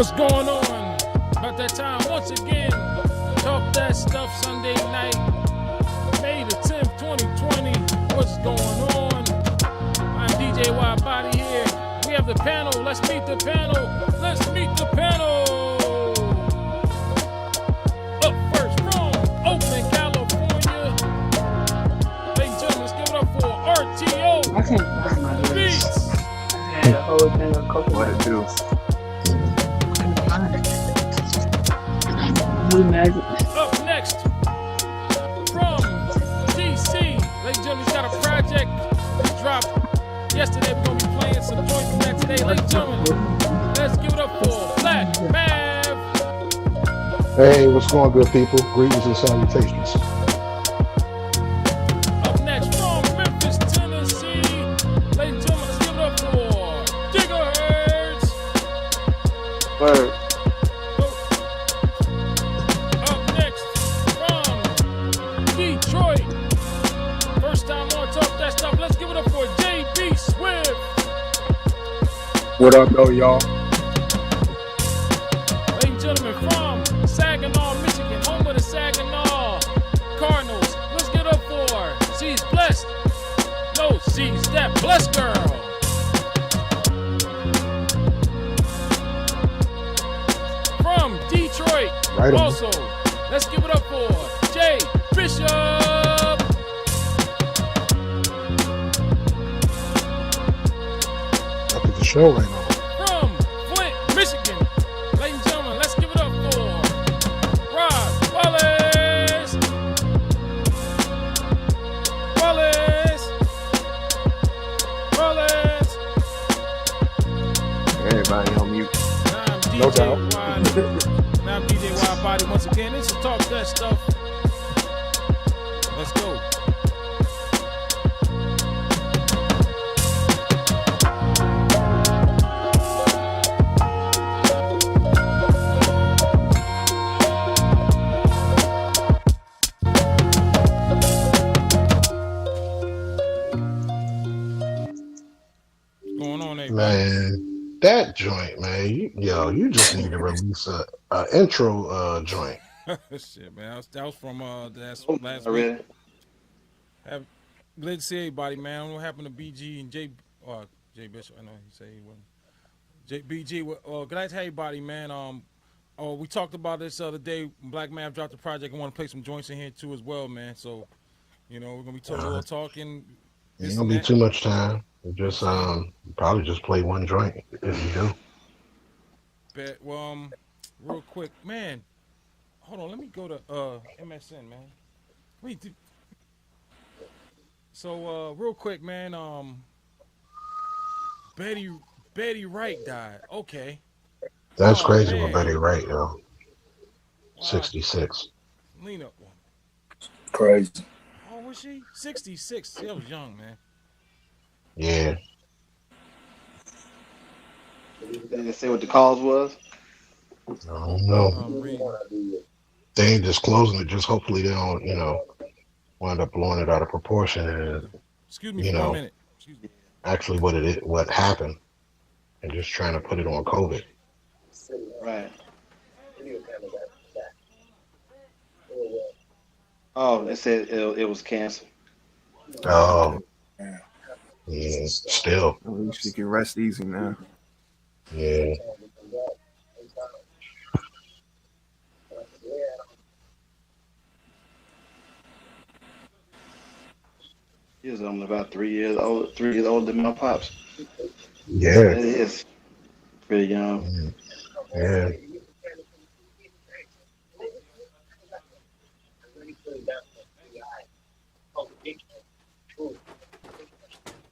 What's going on? About that time once again. Talk That Stuff Sunday night, May the 10th, 2020. What's going on? I'm DJ Wild Body here. We have the panel. Let's meet the panel. Let's meet the panel. Up first from Oakland, California. Ladies and gentlemen, let's give it up for RTO. I can't find my lyrics. Beats. I had the whole thing of coconut. What it do? Blue Magic. Up next from DC. Ladies and gentlemen, he's got a project he dropped yesterday. We're going to be playing some joints from that today. Ladies and gentlemen, let's give it up for Black Mav. Hey, what's going on, good people? Greetings and salutations. Up next from Memphis, Tennessee. Ladies and gentlemen, let's give it up for Gigahertz. Word. Up next from Detroit. First time on Talk That Stuff. Let's give it up for JB Swift. What up, though, y'all? Ladies and gentlemen, from Saginaw, Michigan, home of the Saginaw Cardinals. Let's get up for she's blessed. No, she's that blessed girl. From Detroit, Right on. also, let's give it up for Jay Bishop. Up at the show right now. From Flint, Michigan, ladies and gentlemen, let's give it up for Rob Wallace. Wallace. Everybody on mute. Now I'm DJ No doubt. Now I'm DJ Wild Body once again. This is Talk That Stuff. Let's go. What's going on, everybody? Man, that joint, man. You just need to release a intro joint. Shit, man. That was from last week. Really? Glad to see everybody, man. What happened to BG and Jay Bishop? I know he said he wasn't. BG, glad to have everybody, man. We talked about this the other day. Black Man dropped the project. I want to play some joints in here too as well, man. So, we're gonna be talking. Ain't gonna be too much time. Just probably just play one joint if you do. But, real quick, man. Hold on, let me go to MSN, man. Wait. So, real quick, man. Betty Wright died. Okay. That's crazy man. with Betty Wright, yo. Wow. 66. Lena. Crazy. Oh, was she 66? She was young, man. Yeah. Did they say what the cause was? I don't know. They ain't disclosing it. Just hopefully they don't, wind up blowing it out of proportion and Excuse me for a minute. Excuse me. actually what happened, and just trying to put it on COVID. Right. Oh, it said it was cancer. Oh, yeah. Still, At least you can rest easy now. yeah. He was only about 3 years old, 3 years older than my pops. So Yeah. that is pretty young. Mm. Yeah.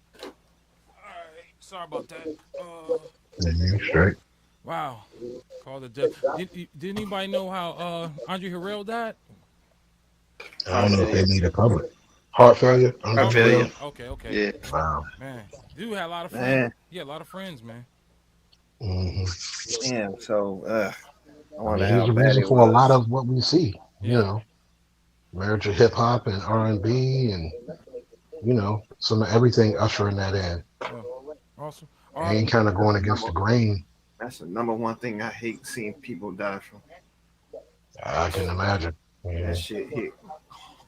All right, sorry about that. Yeah, straight. Wow, call the death. Did anybody know how Andre Harrell died? I Heart don't know if they failure. need a cover. Heart failure? Heart Heart Andre failure. failure. Harrell? Okay. Yeah. Wow. Man, dude had a lot of friends. Man, He had a lot of friends, man. Hmm. damn. So I I wonder mean, he's how the bad reason it for a lot was. of what we see. You Yeah. know, marriage to hip hop and R&B, and some of everything ushering that in. Oh, awesome. All right. Ain't kind of That's going the against number. the grain. That's the number one thing I hate seeing people die from. I can imagine. That Yeah, shit hit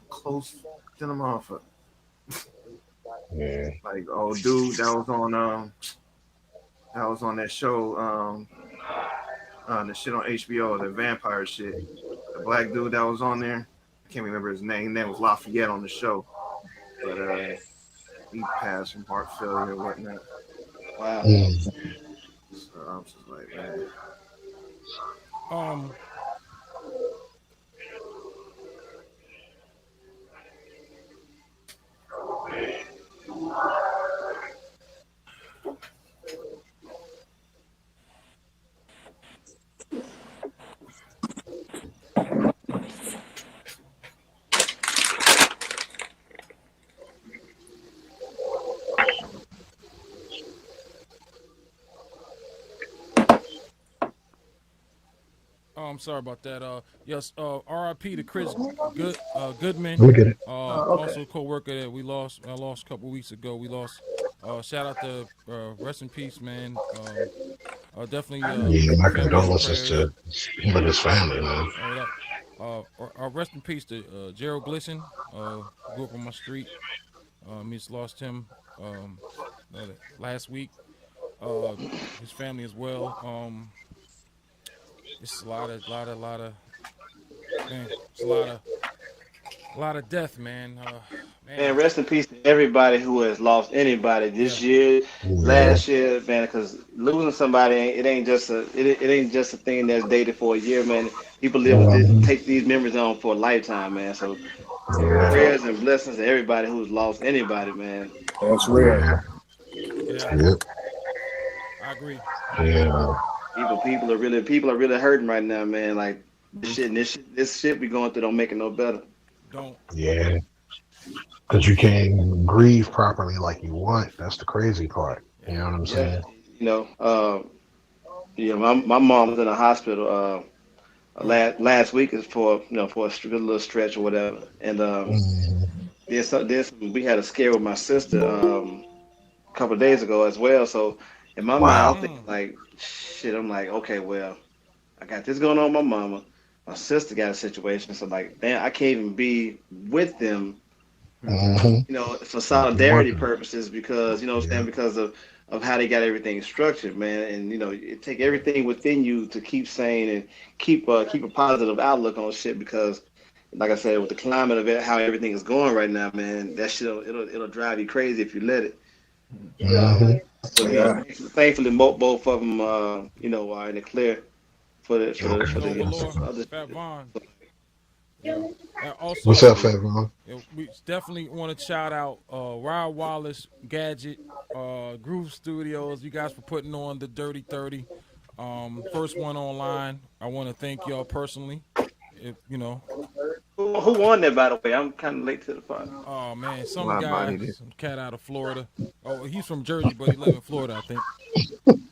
close to the motherfucker. yeah. Like, oh, dude, that was on that show, the shit on HBO, the vampire shit. The black dude that was on there, I can't remember his name. His name was Lafayette on the show, but he passed from heart failure and whatnot. Wow. Mm. So I'm just like, man, Um. Oh, I'm sorry about that. Yes. R.I.P. to Chris Goodman. Let me get it. Oh, okay. Also a co-worker that we lost. I lost a couple weeks ago. We lost. Shout out to rest in peace, man. Definitely Yeah, my family in condolences prayers. to him and his family, man. That. Rest in peace to Gerald Glisson. Grew up on my street. We just lost him last week. His family as well. It's a lot of man. It's a lot of death, man. Man, Man, rest in peace to everybody who has lost anybody yeah, this year, Yeah. last year, man. Because losing somebody, it ain't just a thing that's dated for a year, man. People live with this, Mhm. take these memories on for a lifetime, man. So Yeah. prayers and blessings to everybody who's lost anybody, man. That's real. Yeah. yeah, Yep. I agree. Yeah. People are really hurting right now, man. Like Hmm. this shit we going through don't make it no better. Don't. Yeah. Because you can't grieve properly like you want. That's the crazy part. You Yeah. know what I'm Yeah, saying? you know, my mom was in the hospital Oh. last week is for for a little stretch or whatever, and Mhm. we had a scare with my sister a couple of days ago as well. So in my mind, I'm Wow. thinking Mm. like, shit. I'm like, okay, well, I got this going on with my mama. My sister got a situation, so like, damn, I can't even be with them, Hmm. for Like you solidarity want them. purposes because what I'm Yeah. saying, because of how they got everything structured, man. And it take everything within you to keep sane and keep a positive outlook on shit because, like I said, with the climate of it, how everything is going right now, man, that shit it'll drive you crazy if you let it. Hmm. But Yeah. thankfully, both of them, are in the clear for You Okay. know, the Valor, other Fat shit. Vaughn. Yeah. And What's also, up, Favon? we definitely want to shout out Rod Wallace, Gadget, Groove Studios. You guys for putting on the Dirty 30. First one online. I want to thank y'all personally. If you know, Who won that, by the way? I'm kind of late to the party. oh man, some wide guy, bodied it. some cat out of Florida. Oh, he's from Jersey, but he live in Florida, I think.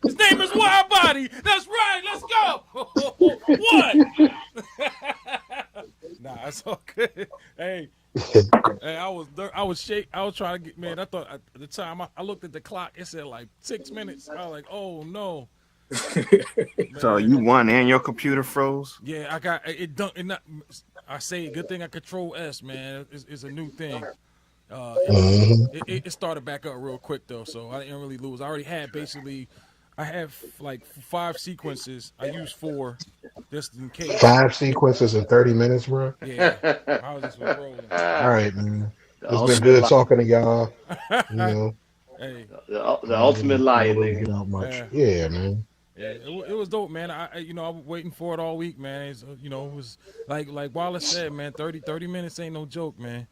His name is Wild Body. That's right. Let's go. What? Nah, it's all good. Hey, I was shake. I was trying to get, man. I thought at the time I looked at the clock. It said like 6 minutes. I was like, oh no, So you man. won and your computer froze. Yeah, I got it done. It not, I say good thing I control S, man. It's a new thing. It started back up real quick though, so I didn't really lose. I already had basically, I have like 5 sequences. I used 4, just in case. 5 sequences in 30 minutes, bro. Yeah, I was just was rolling. All right, man. The It's been ultimate good lie. talking to y'all. You know, Hey, The I ain't ultimate liar, able to nigga. get out much. uh, Yeah, man. yeah, it was dope, man. I was waiting for it all week, man. It was like Wallace said, man. 30 minutes ain't no joke, man.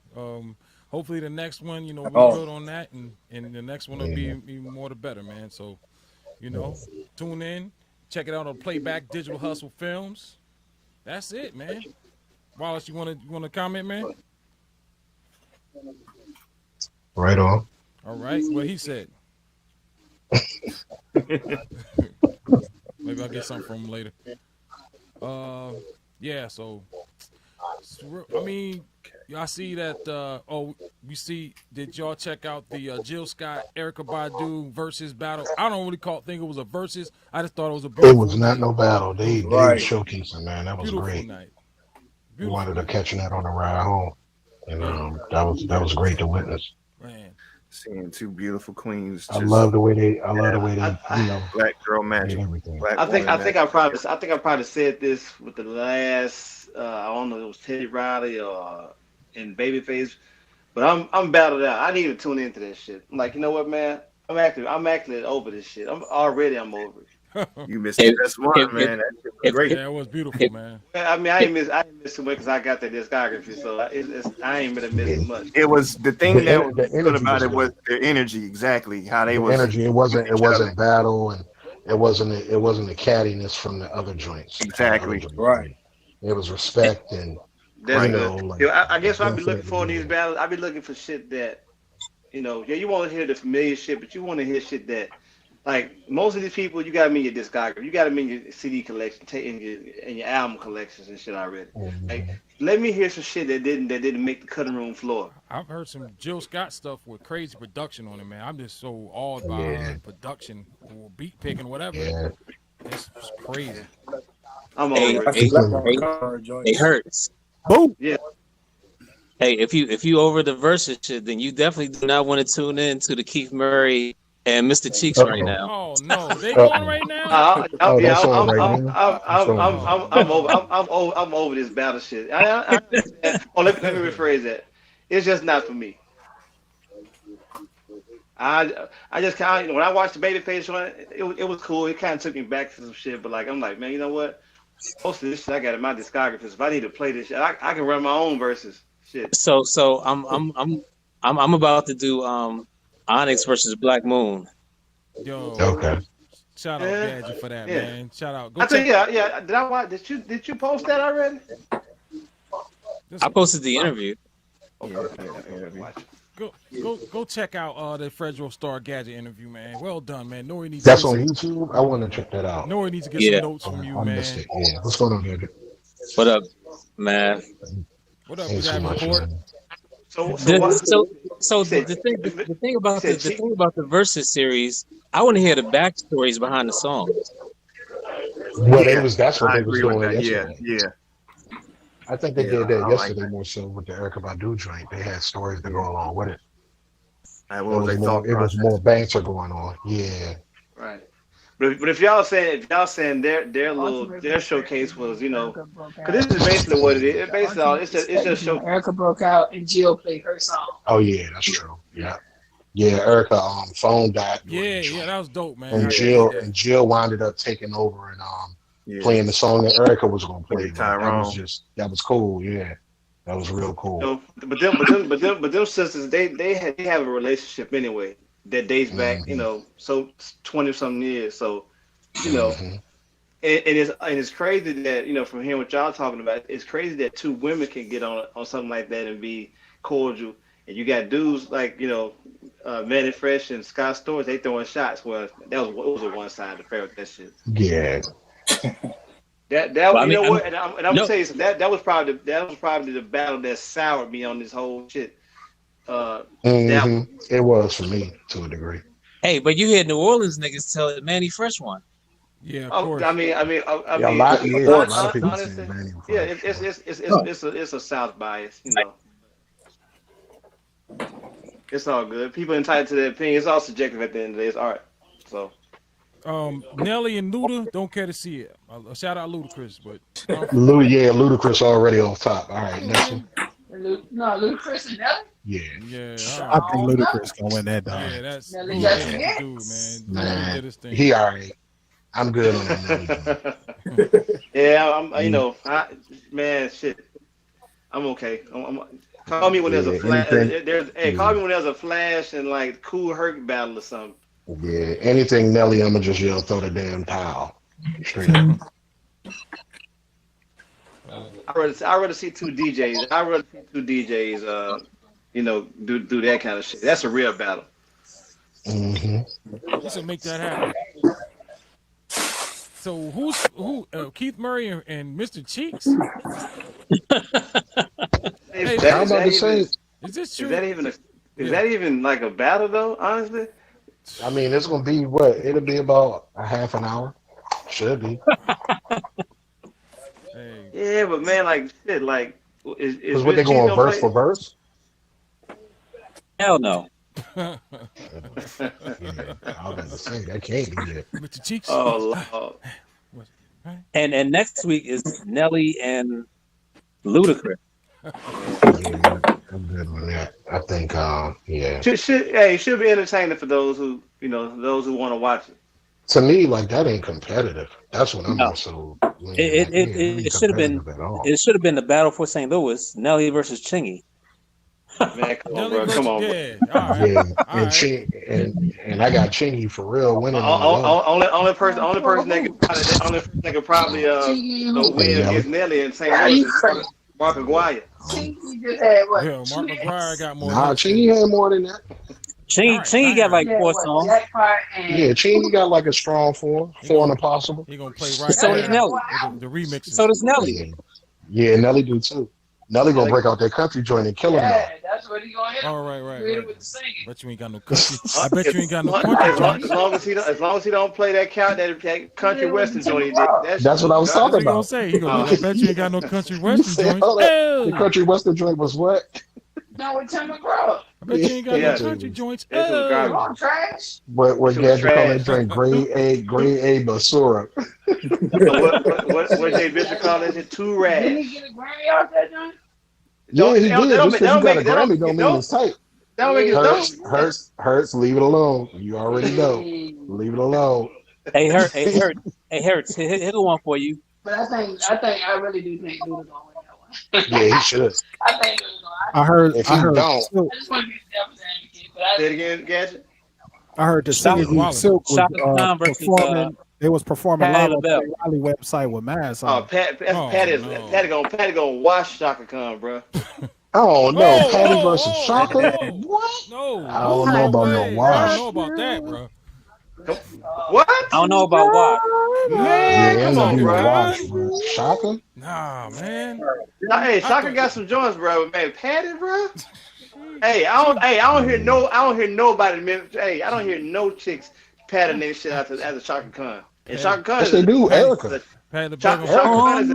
Hopefully the next one, we build on that, and the next one will be Yeah. even more the better, man. So, tune in, check it out on Playback Digital Hustle Films. That's it, man. Wallace, you wanna comment, man? Right on. All right, what he said. Maybe I'll get something from him later. Yeah. So, I mean, y'all see that? We see. Did y'all check out the Jill Scott, Erica Badu versus battle? I don't really think it was a versus. I just thought it was a It beautiful was not night. no battle. They Right. showcasing, man. That was Beautiful great. night. We Beautiful wanted to night. catching that on the ride home, and Yeah, that was great to witness. man. Seeing two beautiful queens, I just love the way they. I love the way I, they. I, black girl Did magic, everything. black I think woman magic. I think I probably said this with the last. I don't know if it was Teddy Riley or in Babyface, but I'm battled out. I need to tune into that shit. I'm like, you know what, man? I'm actually over this shit. I'm over it. You missed the best one, if, man. That shit was if, great. Yeah, it was beautiful, man. Well, I mean, I ain't miss too much because I got the discography, so I ain't really Yeah. missing much. It was the thing that was The good energy about was it was good. their energy, exactly how they The was energy. It with wasn't. It each other. wasn't battle, and it wasn't the cattiness from the other joints. Exactly. Right. It was respect and That's Right. good. like I guess what I be looking definitely. for in these battles, I be looking for shit that yeah, you want to hear the familiar shit, but you want to hear shit that, like, most of these people, you got them in your discography, you got them in your CD collection, in your album collections and shit already. Like, Mhm. let me hear some shit that didn't make the cutting room floor. I've heard some Jill Scott stuff with crazy production on it, man. I'm just so awed by Yeah. her production or beat picking, whatever. Yeah. It's crazy. I'm hey, over it. That's hey, the black hey, on color joint. it hurts. Boom. Yeah, Hey, if you over the versus shit, then you definitely do not want to tune in to the Keith Murray and Mr. Cheeks right Uh-oh. now. Oh no, they going Uh-oh. right now? Oh, yeah, that's on right now. That's on. I'm over this battle shit. I understand. Oh, let me rephrase that. It's just not for me. I just kind of when I watched the Babyface one, it was cool. It kind of took me back to some shit, but like I'm like, man, you know what? Most of this shit I got in my discography. So if I need to play this shit, I can run my own verses. Shit. So I'm about to do Onyx versus Black Moon. Yo, Okay. shout out Yeah, Gadget for that, yeah. man. Shout out. Go I think check. yeah. Did I watch? Did you post that already? I posted the interview. Yeah. Go check out the Fredro Star Gadget interview, man. Well done, man. Nori needs That's to on get YouTube. I want to check that out. Nori needs to get Yeah. some notes from you, I missed man. it. Yeah. What's going on here? What up, man? What up, Ain't too much, Davenport? man. So The, what? so You said the thing you about said the thing about the versus series, I want to hear the backstories behind the songs. Well, Yeah, that's what I they was agree with doing that. Yeah, yesterday. yeah, I think they yeah. did that I like yesterday that. more so with the Erica Badu joint. They had stories to go Yeah. along with it. What was their thought It was process? more banter going on. Yeah. right. But if y'all saying their showcase was Erica broke because out. this is basically what it is. The Basically, ultimate it's just perspective show. when Erica broke out and Jill played her song. Oh yeah, that's true. Yeah. Yeah, Erica phone died during the Yeah, joint. that was dope, man. And I Yeah, dig Jill that. wounded up taking over and yeah. playing the song that Erica was gonna play, Played but Tyrone. that was cool, yeah. That was real cool. But them sisters they have a relationship anyway that dates back Hmm. so 20 something years. So you know Hmm. and it's crazy that from hearing what y'all talking about, it's crazy that two women can get on something like that and be cordial, and you got dudes like Manny Fresh and Scott Storch, they throwing shots. Well, it was a one sided affair with that shit. Yeah. Well, I You mean, know what? And I'm gonna no, tell you something, that was probably the battle that soured me on this whole shit. That Hmm. It was for me to a degree. hey, but you hear New Orleans niggas tell it Manny Fresh one. Yeah, of Oh, course. I mean, Yeah, a mean, lot. Yeah, a lot of people say honestly, Manny yeah, before. it's a South bias, you know. It's all good. People entitled to their opinion. It's all subjective at the end of the day. It's art. So Nelly and Luda don't care to see it. Shout out Ludacris, but Yeah, Ludacris already on top. All right, next one. No, Ludacris and Nelly. Yeah, yeah, I all think Oh, no. Ludacris gonna win that dog. yeah, that's Nelly Luda got is some the dude, hits. man. Luda did man, his thing. he all right. I'm good on that Nelly joint. yeah, you know, man, shit. I'm okay. Call me when there's a Yeah, flash. Call yeah, me when there's a flash and like Cool Herc battle or something. yeah, anything Nelly, I'ma just yell, throw the damn towel. Straight up. I'd rather see two DJs. I'd rather see two DJs. You know, do that kind of shit. That's a real battle. hmm Let's make that happen. So who? Keith Murray and Mr. Cheeks? Hey, I'm about to say, is this true? Is that even like a battle though? Honestly, I mean, it's gonna be what? It'll be about a half an hour. Should be. Hey, yeah, but man, like shit, like is Because what they Rich Cheese going gonna verse play? for verse? Hell no. Yeah, I was about to say that can't be it. Mr. Cheeks. Oh Lord. And next week is Nelly and Ludacris. Yeah, I'm good with that. I think, yeah. It should be entertaining for those who want to watch it. To me, like that ain't competitive. That's what I'm No. also. It should have been. It should have been the battle for St. Louis, Nelly versus Chingy. Man, come on, Nelly bro. versus- Come on, bro. yeah, all right. Yeah, All and right. and I got Chingy for real winning on the low. Only person that could probably win against Nelly and St. Louis is Mark Aguirre. He just had what? Yeah, Mark McGuire got more. Nah, hits. Chingy had more than that. Chingy got like Yeah, 4 what? songs. Jackpot and Yeah, Chingy got like a strong four and a possible. He gonna play right So there does Nelly. with the remixes. So does Nelly. Yeah, yeah, Nelly do too. Nelly gonna break out that country joint and kill him. yeah, that's what he gonna hit. All right. With the singing. Bet you ain't got no country. I bet you ain't got no country. As long as he don't play that country western joint he did. That's what I was talking What he gonna about. say? He gonna I bet you ain't got no country western said, joints. hold up. Oh! The country western joint was what? No, with Tim McGraw. I bet you ain't got Yeah. no country joints. That's what Oh! garbage. Come on, trash. What It was Gadget call that trash. drink? Grade A Basura. What Jay Bishop call it? Two Didn't rags. he get a Grammy off that joint? Yeah, he Don't- did. don't Just make- because you got a don't Grammy make- don't mean don't- it's tight. That don't make it dope. Hurts, leave it alone. You already know. Leave it alone. Hey, Hurts, hit one for you. But I really do think Luda gonna win that one. Yeah, he should. I think Luda gonna. I heard. If I he heard. don't- Silk, I just want to be devil's advocate, but I Say it again, Gadget. I heard the Shaka Synergy Khan. Silk Shaka Khan was versus, performing. They was performing Patti live on the LaBelle. Riley website with masks Oh, on. Patty gonna wash Shaka Khan, bro. Oh no, Whoa, Patty whoa, versus whoa, Shaka. whoa. What? No, I don't know about no I wash. don't know about that, bro. What? I don't know about why. Man, Yeah, come ain't on, gonna be no bro. wash, bro. Shaka. Nah, man. Hey, Shaka got some joints, bro. Man, Patty, bro. Hey, I don't hear nobody. Hey, I don't hear no chicks patting their shit out as a Shaka Khan. And Shaka Khan Yes, they do. Erica. Patty LaBelle Shaka gonna Khan is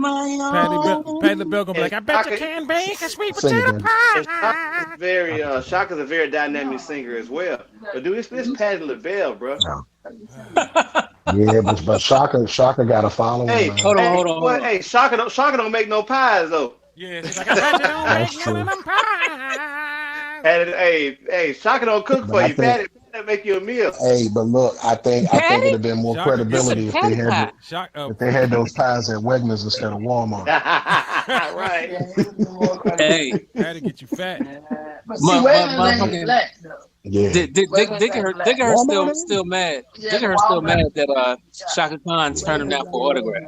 Patty LaBelle gonna be like, I bet you can bake a sweet Sing it, potato then. pie. Shaka's a very dynamic singer as well. But dude, it's Patty LaBelle, bro. Yeah, but Shaka got a following. Hey, man. Hold on. What? Hey, Shaka don't make no pies though. Yeah, she's like, I bet you don't That's make none of them pies. Hey, Shaka don't cook But for I you. think- Patty make you a meal. Hey, but look, I think it'd have been more Shaka credibility if they had Shock up. if they had those pies at Wegmans instead of Walmart. Right. Hey, Had to get you fat. But see, My- Wayland my ain't fucking- black though. Yeah. Digger still mad. Digger still mad that Shaka Khan turned him down for autograph.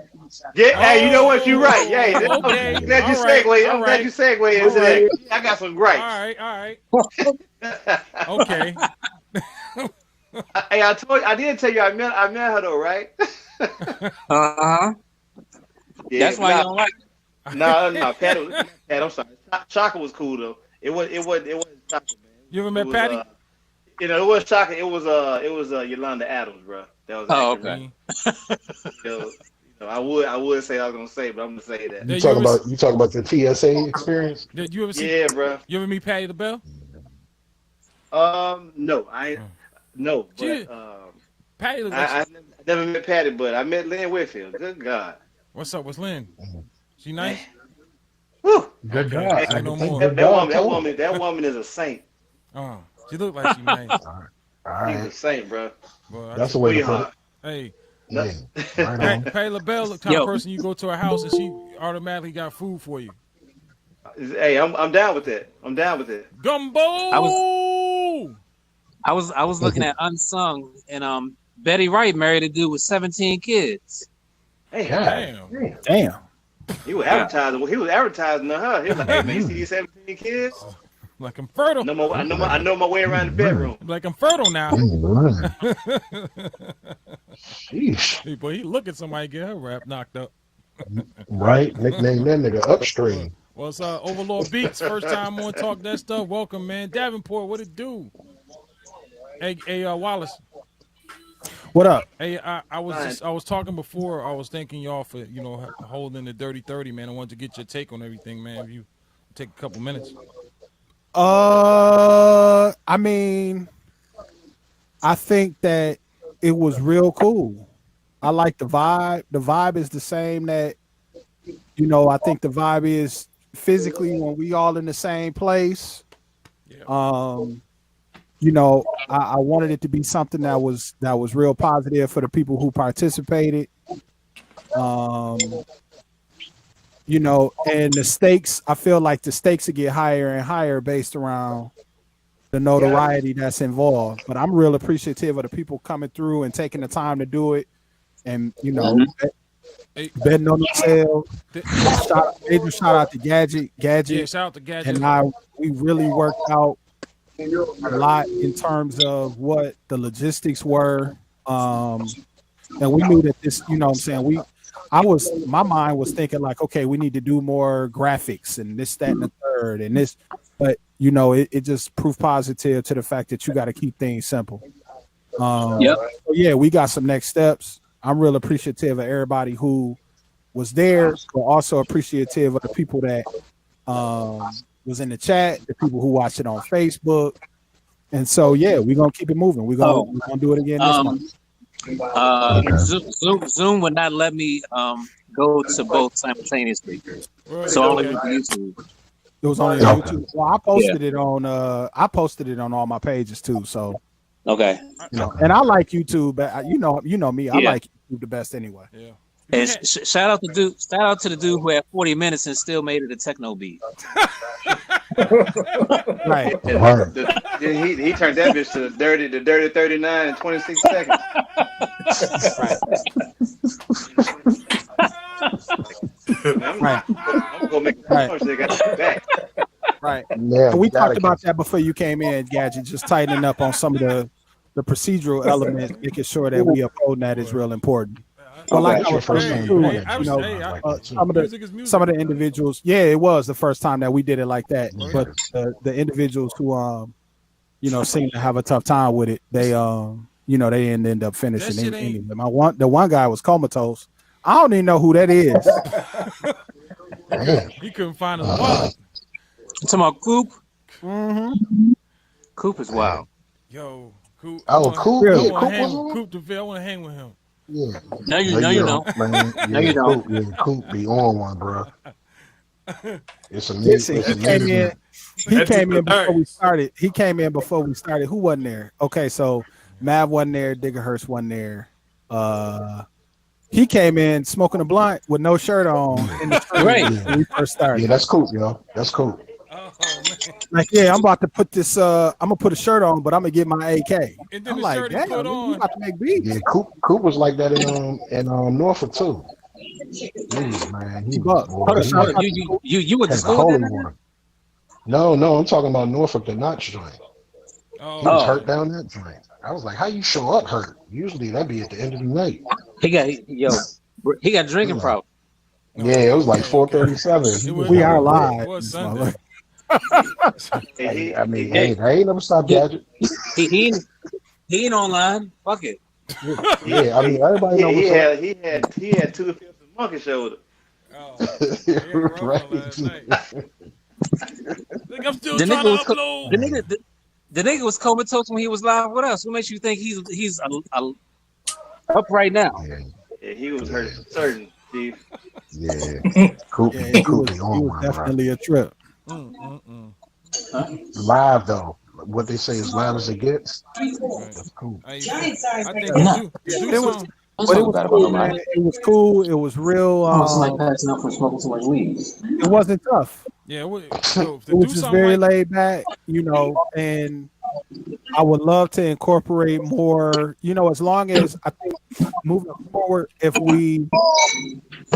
Yeah, hey, you know what? You're right. Yeah, Okay. I'm glad you All right. segue. I'm All glad right. you segue into that. I got some All gripes. right. Okay. Hey, I did tell you I met her though, right? Uh-huh. Yeah, That's why you don't like it. No, Pat, I'm sorry. Shaka was cool though. It wasn't Shaka, man. You ever It met was, Patty? it was Shaka. It was Yolanda Adams, bro. That was Oh, accurate. okay. I would say I was gonna say, but I'm gonna say that. Yeah, You talking about the TSA experience? Did you ever see? Yeah, bro. You ever meet Patty LaBelle? No, no, She- but Patty looked like I never met Patty, but I met Lynn Whitfield. Good God. what's up with Lynn? She nice? Woo. Good Okay, God. say no more. That woman is a saint. Oh, she looked like she nice. All She's a right. saint, bro. Boy, That's the way to put it. hey, Yeah. Right on. Patty LaBelle look the type Yo. of person you go to her house and she automatically got food for you. Hey, I'm down with that. I'm down with it. Gumbo. I was looking at Unsung, and Betty Wright married a dude with 17 kids. Hey, Damn. Damn. he was advertising. He was advertising to her. He was like, "Hey man, you see these 17 kids? Like I'm fertile. I know my way around the bedroom." Like I'm fertile now. Sheesh. Hey, boy, he look at somebody get her rap knocked up. Right? Nickname that nigga Upstream. Well, it's Overlord Beats. First time on Talk That Stuff. Welcome, man. Davenport, what it do? Hey, Wallace. What up? Hey, I was talking before. I was thanking y'all for holding the Dirty 30, man. I wanted to get your take on everything, man. If you take a couple minutes. I mean, I think that it was real cool. I like the vibe. The vibe is the same that, I think the vibe is physically when we all in the same place. Yeah. I wanted it to be something that was real positive for the people who participated. And the stakes, I feel like the stakes will get higher and higher based around the notoriety that's involved. But I'm real appreciative of the people coming through and taking the time to do it. And, betting on themselves. Shout out to Gadget. Yeah, shout out to Gadget. And we really worked out a lot in terms of what the logistics were. And we knew that this, my mind was thinking like, okay, we need to do more graphics and this, that, and the third and this, but it just proved positive to the fact that you got to keep things simple. Yep. So yeah, we got some next steps. I'm real appreciative of everybody who was there, but also appreciative of the people that was in the chat, the people who watched it on Facebook. And so yeah, we're gonna keep it moving. We're gonna do it again this month. Zoom would not let me go to both simultaneously, so I only went to YouTube. It was on YouTube. Well, I posted it on all my pages too. So Okay. And I like YouTube, but you know me. I like YouTube the best anyway. Yeah. And shout out to the dude who had 40 minutes and still made it a techno beat. Right. He turned that bitch to the dirty 39 in 26 seconds. I'm gonna make a punch. They got your back. Right. Yeah, we talked about that before you came in, Gadget. Just tightening up on some of the procedural elements, making sure that we uphold that is real important. But like I was saying, some of the individuals, it was the first time that we did it like that. But the individuals who seem to have a tough time with it, they they end up finishing. The one guy was comatose. I don't even know who that is. He couldn't find his wallet. You talking about Coop? Mm-hmm. Coop is wild. Yo, Coop. Oh, Coop. I Yeah, want to hang with him. Yeah. No, you don't. Man. No, you don't. Coop be on one, bro. It's a Listen, he came in before we started. He came in before we started. Who wasn't there? Okay, so Mav wasn't there. Diggerhurst wasn't there. He came in smoking a blunt with no shirt on. Right. When we first started. Yeah, that's Coop, yo. That's Coop. Oh, man. Like, I'm about to put this. I'm gonna put a shirt on, but I'm gonna get my AK. And then I'm the like, shirt he damn, put you on. about to make beats. Yeah, Coop was like that in Norfolk too. Man, he was, You went to had the school holy then? one. No, I'm talking about Norfolk, the Notch joint. He was hurt down that joint. I was like, how you show up hurt? Usually that'd be at the end of the night. He got drinking problem. Yeah, it was like 4:37. We are live. It was Sunday. I ain't never stopped Gadget. He ain't online. Fuck it. Yeah, I mean everybody Yeah, know what's up. he had 2 fifths of monkey shoulder. Oh, he ain't run Right. last night. Like, I'm still The trying nigga to was upload. the nigga was comatose when he was live with us. What makes you think he's up right now? Yeah, Yeah, he was yeah, hurt for certain, Chief. yeah. Yeah, Coopy, he was Coopy on one, bro. definitely a trip. Live though, what they say is live as it gets. Right. That's cool. I think to do It was, something. but it was cool, man. It was cool. It was real. Passing out for smoking too much weed. It wasn't tough. Yeah, to It was do just something very like laid back, and I would love to incorporate more, as long as I think moving forward, if we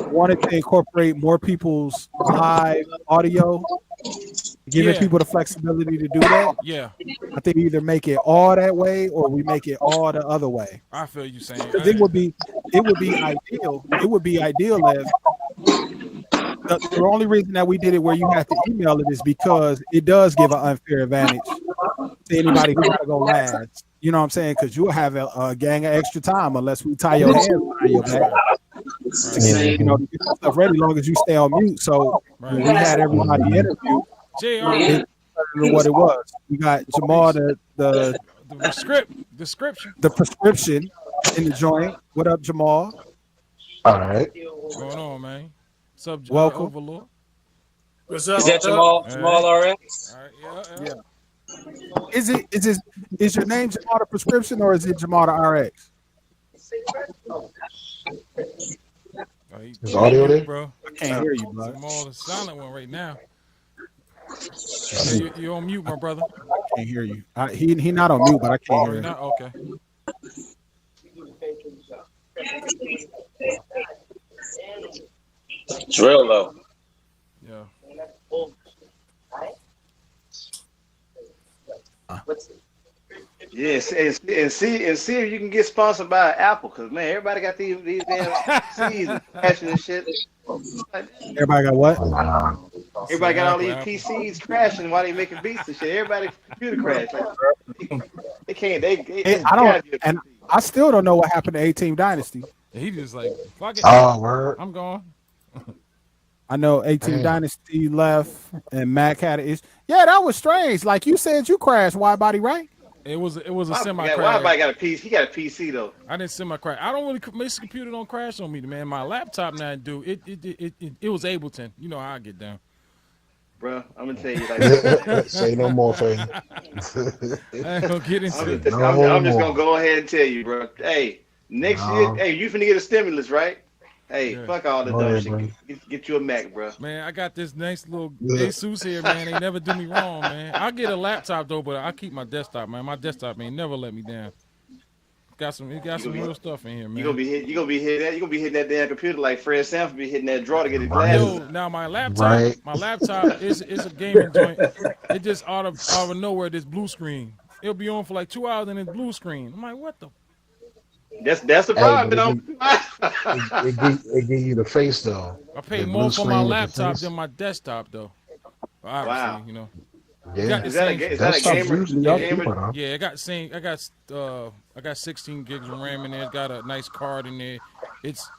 wanted to incorporate more people's live audio, giving yeah, people the flexibility to do that, yeah. I think either make it all that way or we make it all the other way. I feel you saying. Because it would be ideal. It would be ideal if the only reason that we did it where you have to email it is because it does give an unfair advantage to anybody who got to go last. You know what I'm saying? Because you'll have a gang of extra time unless we tie your hands behind your back to get to get your stuff ready. As long as you stay on mute. So when we had everybody interviewed, JR, what it was. We got Jamal the description. the prescription in the joint. What up, Jamal? All right. What's going on, man? What's up, Welcome. Overlord? What's up? Is that Jamal? Jamal RX? All right, yeah. Is your name Jamal the prescription or is it Jamal the RX? Oh, Is audio there? bro? I can't hear you, bro. Jamal, the silent one right now. Yeah, you're on mute, my brother. I can't hear you. He not on mute, but I can't hear him. Not okay. It's real low. Yeah. Yes, and see if you can get sponsored by Apple, because man, everybody got these damn PCs and crashing and shit. Everybody got what? Everybody got all these PCs crashing while they making beats and shit. Everybody computer crash. Like, they can't. I don't, and I still don't know what happened to 18 Dynasty. He just like, fuck it. Oh, word. I'm gone. I know 18 Dynasty left and Mac had it. Yeah, that was strange. Like you said, you crashed wide body, right? It was a semi Why crash. everybody got a PC? He got a PC though. I didn't semi crash. I don't really. This computer don't crash on me, man. My laptop now do. It was Ableton. You know how I get down. Bro, I'm gonna tell you like Say no more, fam. I ain't gonna get into it. I'm just gonna go ahead and tell you, bro. Hey, next year, hey, you finna get a stimulus, right? Hey, Yeah. fuck all the Go dumb ahead, shit. Get you a Mac, bro. Man, I got this nice little Asus here, man. They never do me wrong, man. I'll get a laptop though, but I keep my desktop, man. My desktop ain't never let me down. Got some real stuff in here, man. You gonna be hitting that damn computer like Fred Sanford be hitting that drawer to get his glasses. Yo, now my laptop is a gaming joint. It just out of nowhere, this blue screen. It'll be on for like 2 hours and it's blue screen. I'm like, what the? That's the problem. It give you the face though. I pay The more blue for screen my with the laptop face. than my desktop though. Obviously, Wow. you know. Yeah. Is that a Desktop's gamer? usually Yeah, up gamer? cheaper, though. Yeah, I got 16 gigs of RAM in there. It's got a nice card in there.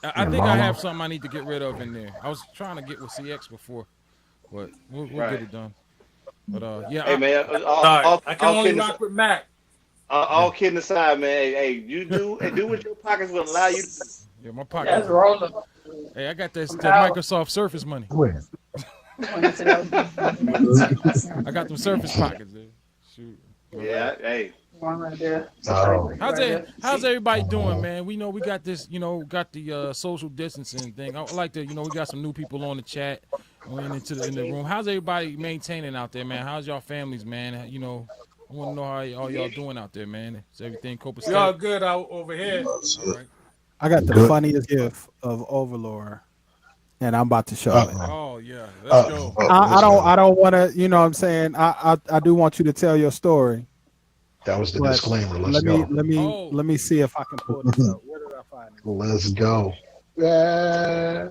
I think I have something I need to get rid of in there. I was trying to get with CX before, but we'll get it done. But yeah, Hey man, I can only rock with Mac. all kidding aside, man. Hey, you do what your pockets will allow you to do. yeah, my pocket. That's rolling. Hey, I got that Microsoft Surface money. Where? I got them Surface pockets. Dude. Shoot. Yeah, hey. One right there. Oh. How's everybody doing, man? We know we got this, got the social distancing thing. I would like to, we got some new people on the chat and in the room. How's everybody maintaining out there, man? How's y'all families, man? I want to know how all y'all doing out there, man. Is everything copacetic? Y'all good out over here. All right. I got the funniest gift of Overlord, and I'm about to show it. Oh yeah, let's go. I don't want to. You know what I'm saying? I do want you to tell your story. That was the But disclaimer. Let's go. Let me see if I can pull this up. Where did I find it? Let's go. Yeah.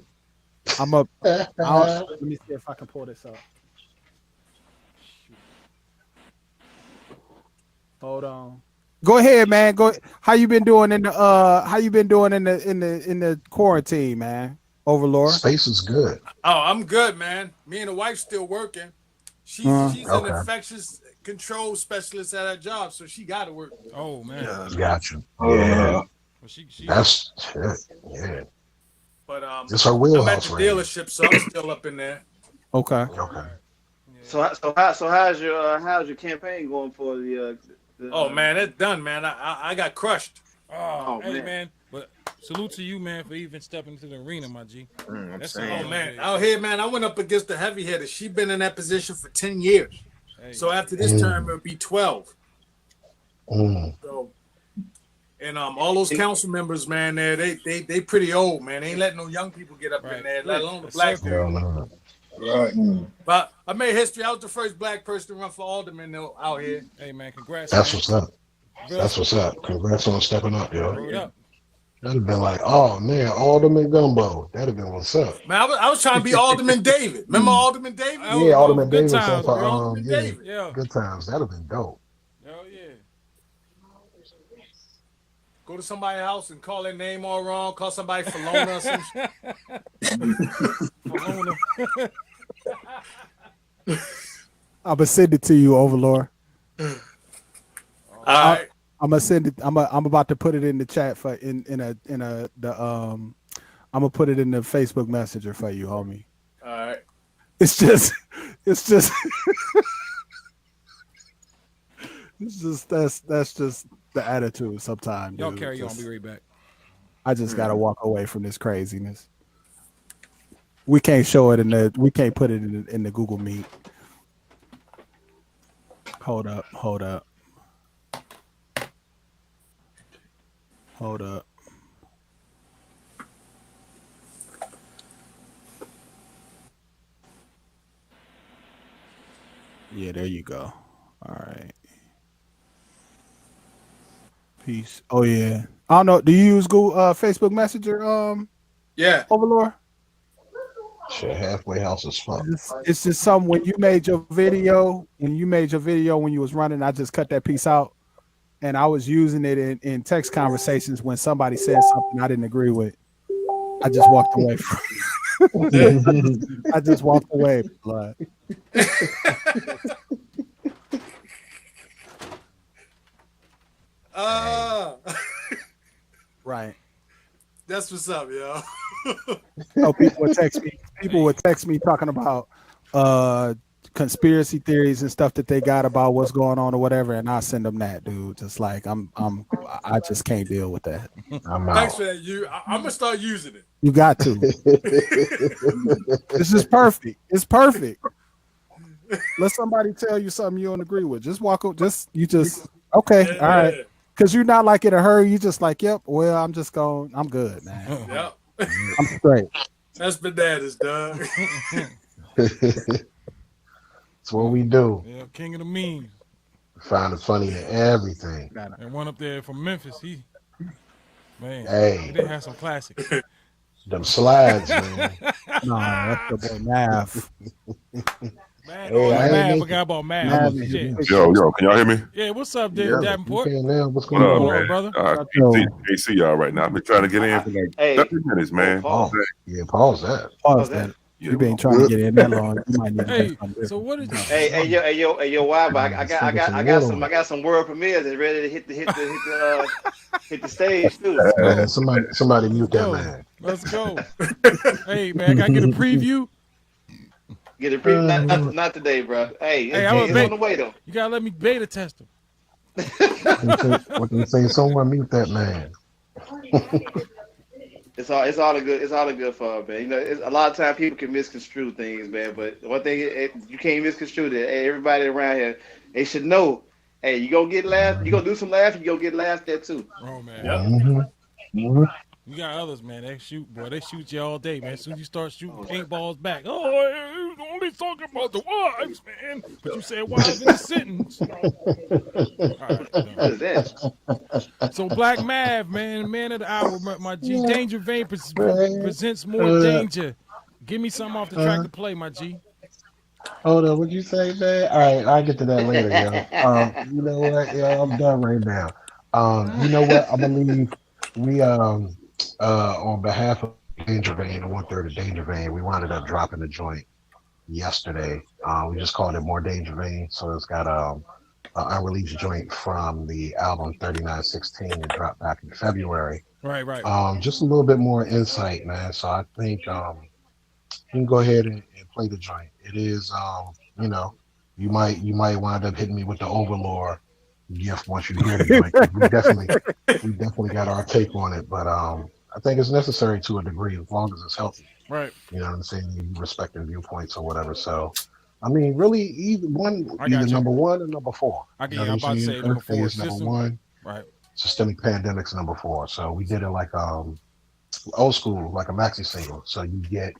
I'm up. Let me see if I can pull this up. Hold on. Go ahead, man. Go. How you been doing in the quarantine, man? Overlord. Space is good. Oh, I'm good, man. Me and the wife still working. She's an Okay. infectious control specialist at her job, so she got to work. Oh man. Got you. Yeah. Well, she That's shit. Yeah. But It's her I'm at wheelhouse the right now. dealership, so I'm still up in there. Okay. Okay. So how's your campaign going for the Oh man, it's done, man. I got crushed. Oh, hey man. man. But salute to you, man, for even stepping into the arena, my G. That's saying. Oh man, out here, man, I went up against the heavy hitter. She been in that position for 10 years. Hey. So after this term, it'll be 12. Mm. So, and all those council members, man, they pretty old, man. They ain't letting no young people get up in there, let alone the black Circle. dude. Hell no. Right. But I made history. I was the first black person to run for alderman out here. Hey man, congrats. That's man. what's up. That's what's up. Congrats on stepping up, yo. Word up. That'd have been like, oh man, Alderman Gumbo. That'd have been what's up. Man, I was trying to be Alderman David. Remember Alderman David? Yeah, Alderman good Davis times, for bro. Alderman David. Yeah. good times. That'd have been dope. Hell yeah. Go to somebody's house and call their name all wrong. Call somebody Falona or some shit. I'm gonna send it to you, Overlord. All right. I'm gonna send it. I'm about to put it in the chat I'm gonna put it in the Facebook Messenger for you, homie. All right. It's just it's just that's just the attitude sometimes. Y'all dude. carry on. Just- Be right back. I just gotta walk away from this craziness. We can't show it we can't put it in the Google Meet. Hold up. Yeah, there you go. All right. Peace. Oh yeah. I don't know. Do you use Google Facebook Messenger, Yeah. Overlord? Shit, halfway house is fuck. It's just something when you made your video, when you was running, I just cut that piece out. And I was using it in text conversations when somebody said something I didn't agree with. I just walked away from I just walked away, blood. Right. That's what's up, yo. So people would text me. People would text me talking about conspiracy theories and stuff that they got about what's going on or whatever, and I send them that, dude. Just like I just can't deal with that. I'm out. Thanks for that. I'm gonna start using it. You got to. This is perfect. It's perfect. Let somebody tell you something you don't agree with. Just walk. Okay, all right. Because you're not like in a hurry. You just like, yep. Well, I'm good, man. Yep. I'm straight. That's bananas, dog. That's what we do. Yeah, king of the memes. Find it funny in everything. And one up there from Memphis, he Hey. he did have some classics. Them slides, man. No, that's the boy Mav. Man, Hey, I ain't I make forgot about Mav Mav. is Shit. Yo, can y'all hear me? Yeah, what's up, Yeah, you Davenport? can now. What's What going up, on? on, man? brother? Can't see y'all right now. I've been trying to get in for like Hey. 30 minutes, man. Pause. Yeah, pause that. Pause that. Yeah, You been trying to get in that long. You might need to Hey, do something so what is Hey, yo, why? But I got some world premieres that's ready to hit the stage too. Man, somebody mute that Yo, man. let's go. Hey, man, can I get a preview? Get a preview, not today, bro. Hey, Hey, I'm a it's big- on the way though. You gotta let me beta test him. What do you say? Someone mute that man. It's all a good fun, man. You know, a lot of times people can misconstrue things, man. But one thing you can't misconstrue that. Hey, everybody around here, they should know. Hey, you gonna get laughed. You gonna do some laughing. You gonna get laughed at too. Oh man. Mm-hmm. You got others, man. They shoot you all day, man. As soon as you start shooting paintballs back, oh, you only talking about the wives, man. But you said wives in a sentence. All right, What is that? so Black Mav, man of the hour, my G. Danger Vein presents more danger. Give me something off the track to play, my G. Hold on, what'd you say, man? All right, I'll get to that later, yo. You know what? Yeah, I'm done right now. You know what? I believe we on behalf of Danger Vein, the 1/3 of Danger Vein, we wound up dropping the joint yesterday. We just called it More Danger Vein, so it's got an unreleased joint from the album 3916 that dropped back in February. Right. Just a little bit more insight, man. So I think you can go ahead and play the joint. It is, you know, you might wind up hitting me with the Overlord gift once you hear the joint. We definitely got our take on it, but I think it's necessary to a degree as long as it's healthy. Right. You know what I'm saying? You respecting viewpoints or whatever. So, I mean, really, either number one or number four. I'm about to say number 4 is number one. Right. Systemic Pandemic's number 4. So we did it like old school, like a maxi single. So you get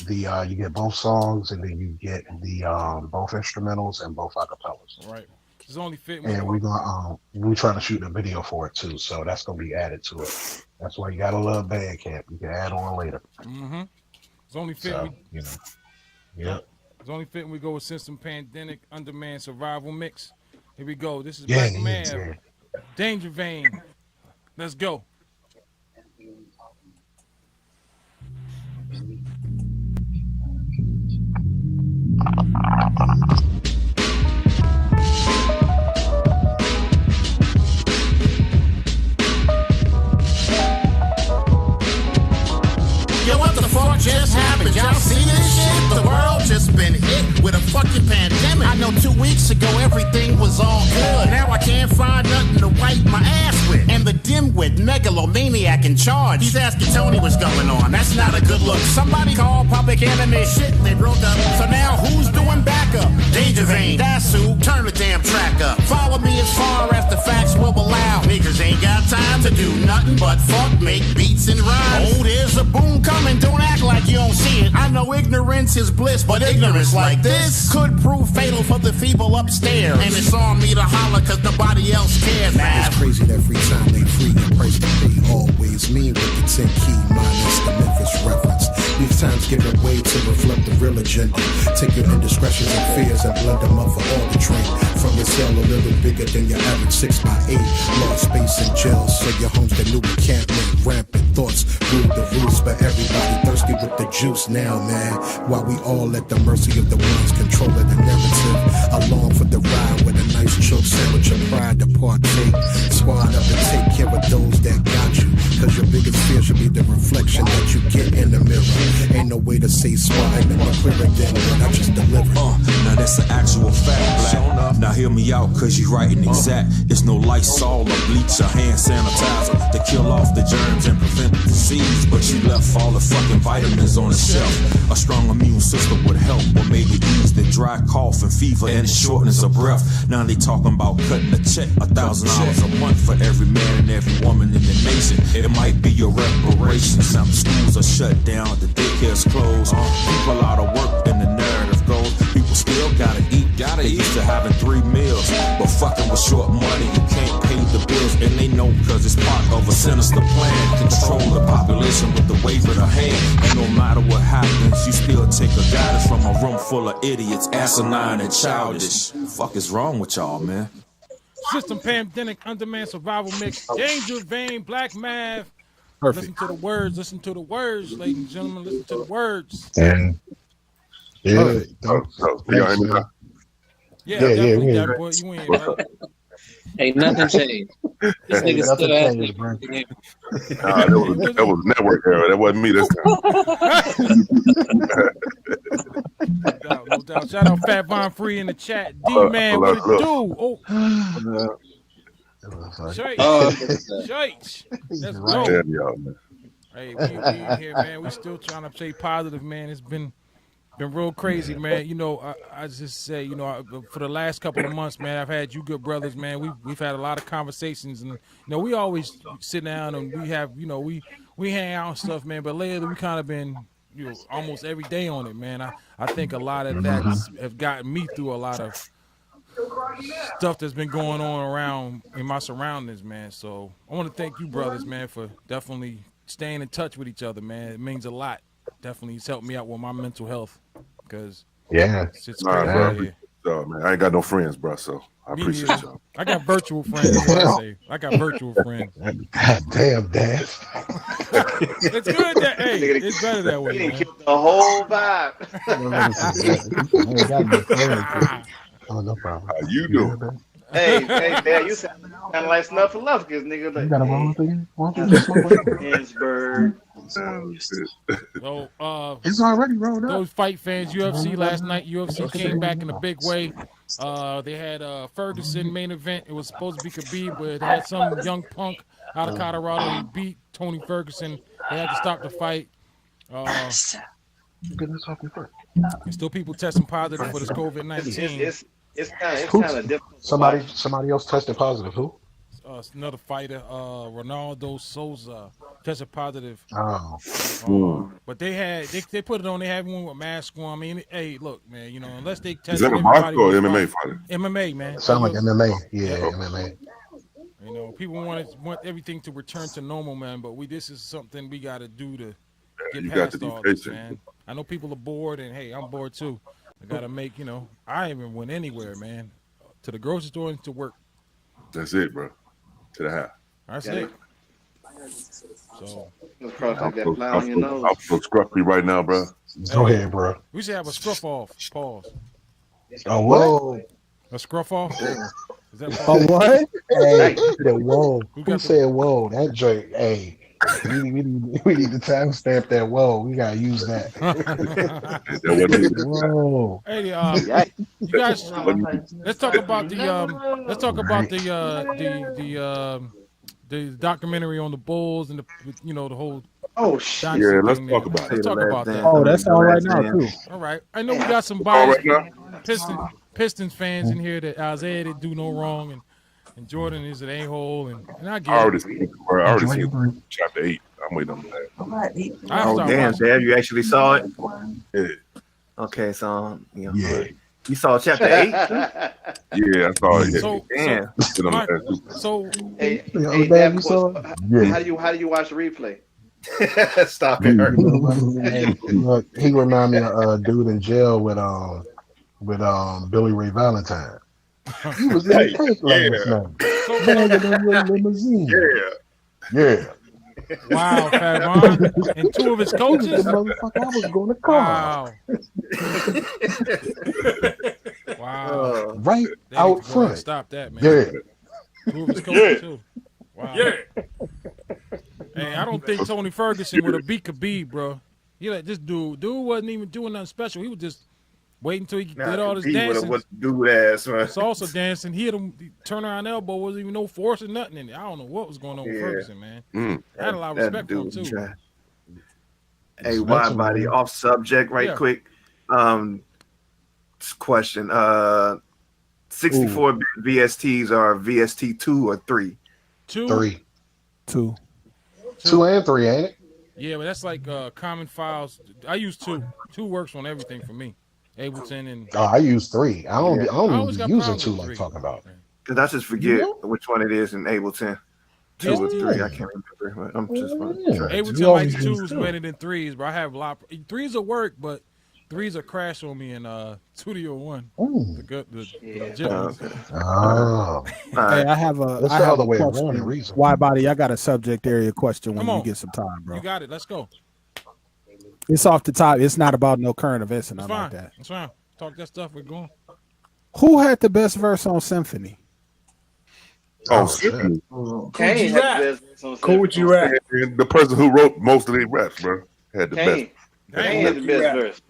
you get both songs, and then you get the both instrumentals and both acapellas. Right. It's only fitting. And we're trying to shoot a video for it too, so that's gonna be added to it. That's why you gotta love Bandcamp. You can add on later. Mm-hmm. It's only fitting. Yeah. It's only fitting we go with System Pandemic Underman Survival Mix. Here we go. This is Black Man, Danger Vein. Let's go. Yo, what the fuck just happened? Y'all see this shit? The world just been hit with a fucking pandemic. I know 2 weeks ago everything was all good. Now I can't find nothing to wipe my ass with. And the dimwit megalomaniac in charge, he's asking Tony what's going on. That's not a good look. Somebody call Public Enemy. Shit, they broke up. So now who's doing backup? Danger Vein, that's who. Turn the damn track up. Follow me as far as the facts will allow. Niggas ain't got time to do nothing but fuck, make beats and rhymes. Oh, there's a boom coming. Don't act like you don't see it. I know ignorance is bliss, but ignorance like this could prove fatal for the feeble upstairs. And it's on me to holler cause nobody else cares, man. It's crazy that free time they free and price to pay. Always me with the 10 key minus the Memphis reference. These times give away to reflect the real agenda. Take your indiscretions and fears and blend them up for all the drink. From your cell a little bigger than your average 6x8. Lost space in jail, so your homes that knew encampment. Rampant thoughts rule the roost, but everybody thirsty with the juice now, man. While we all at the mercy of the ones controlling the narrative. Along for the ride with a nice choke sandwich of pride to partake. Squad up and take care of those that got you. Cause your biggest fear should be the reflection that you get in the mirror. Ain't no way to say squatting more clearer than what I just delivered. Now that's an actual fact, Black. Now hear me out, cause you writing exact. It's no Lysol or bleach or hand sanitizer to kill off the germs and prevent the disease. But you left all the fucking vitamins on the shelf. A strong immune system would help, or maybe ease the dry cough and fever and shortness of breath. Now they talking about cutting a check, $1,000 a month for every man and every woman in the nation. It might be your reparations. Now the schools are shut down, the daycare's closed. People out of work and the narrative goes. People still gotta eat. They used to having 3 meals, but fucking with short money, you can't pay the bills. And they know cause it's part of a sinister plan. Control the population with the wave of the hand. And no matter what happens, you still take a guidance from a room full of idiots, asinine and childish. Fuck is wrong with y'all, man? System Pandemic Underman Survival Mix. Danger Vein, Black Math. Perfect. Listen to the words, ladies and gentlemen. Listen to the words. And y'all hear me now? Yeah, definitely, that boy. You in, bro. Ain't nothing changed. This nigga still ass nigga. That was network error. That wasn't me this time. No doubt. Shout out Fat Von Free in the chat. D-Man, what it do? Shite. Let's go. Hey, we in here, man. We still trying to stay positive, man. It's been real crazy, man. You know, I just say, you know, for the last couple of months, man, I've had you good brothers, man. We've had a lot of conversations, and you know, we always sit down and we have, you know, we hang out and stuff, man. But lately, we kind of been, you know, almost every day on it, man. I think a lot of that have gotten me through a lot of stuff that's been going on around in my surroundings, man. So I want to thank you, brothers, man, for definitely staying in touch with each other, man. It means a lot. Definitely, it's helped me out with my mental health because it's crazy out here. So man, I ain't got no friends, bro. So I Me appreciate neither. y'all. I got virtual friends. That's what I say. I got virtual friends. God damn, Dad. It's good that hey, it's better that way, He didn't man. kill the whole vibe. Oh, no problem. How you doing? Hey, Dad, you sound kind of like Snuffleupagus, nigga. You Like, got a wrong thing? Why don't you just smoke with me? Ginsburg. So, It's already rolled up. those fight fans, UFC last night, UFC came back in a big way. They had Ferguson main event. It was supposed to be Khabib, but it had some young punk out of Colorado. He beat Tony Ferguson. They had to stop the fight. And still people testing positive for this COVID-19. It's kind of difficult. Somebody else tested positive. Who? Another fighter, Ronaldo Souza, tested positive. But they put it on. They have one with mask on. I mean, hey, look, man, you know, unless they test Is that a everybody boxer or with MMA fighter? MMA, man. Sound like MMA. Yeah, MMA. You know, people want everything to return to normal, man. But this is something we got to do to get past all this, man. I know people are bored, and hey, I'm bored too. I got to make, you know, I even went anywhere, man, to the grocery store and to work. That's it, bro. To the house. That's it. So I'm so scruffy right now, bro. Go ahead, bro. We should have a scruff off. Pause. Oh, whoa. A scruff off? Is that Oh, what? Hey, whoa. Who said whoa? That joint, hey. We need to timestamp that. Whoa, we gotta use that. Whoa. Hey, you guys, let's talk about the documentary on the Bulls and the whole. Oh shit! Yeah, let's talk about it. Let's talk about that. Oh, that's all right now too. All right, I know we got some biased Pistons fans in here that Isaiah didn't do no wrong and Jordan is an a-hole and I get I already seen chapter 8. I'm waiting on that. Oh damn, Dad, you actually saw it? Yeah. Okay, so you saw chapter 8? Yeah, I saw it. So, damn. Hey, Dad, you saw it? Yeah. How do you watch the replay? Stop it. Look, he remind me of a dude in jail with Billy Ray Valentine. He was in the tank last night. Bagging on your limousine. Yeah. Wow, Fat Ron. And two of his coaches? Motherfucker, I was going to call. Wow. Right out front. Stop that, man. Yeah. Two of his coaches, too. Wow. Yeah. Hey, I don't think Tony Ferguson would have beat Khabib, bro. He like this dude. Dude wasn't even doing nothing special. He was just waiting until he did all this dancing. What dude ass, man. Salsa dancing. He hit him turn around elbow. Wasn't even no force or nothing in it. I don't know what was going on with Ferguson, man. I had a lot of respect for him too. Hey, wide body off subject, right quick. Question: 64-bit VSTs are VST 2 or 3? 2 and 3, ain't it? Yeah, but that's like common files. I use 2. 2 works on everything for me. Ableton and I use 3. I don't be using 2 like 3. talking about. Because I just forget which one it is in Ableton. 2 or 3, I can't remember. But I'm just Ableton likes 2s better than 3s, but I have a lot. 3s will work, but 3s will crash on me in Studio One. Hey, I have a question. Why body? I got a subject area question when you get some time, bro. You got it. Let's go. It's off the top. It's not about no current events and nothing like that. That's fine. Talk that stuff. We're going. Who had the best verse on Symphony? Symphony. Kane had the best. Coogee rap. The person who wrote most of these raps, bro, had the best. Kane had the best verse.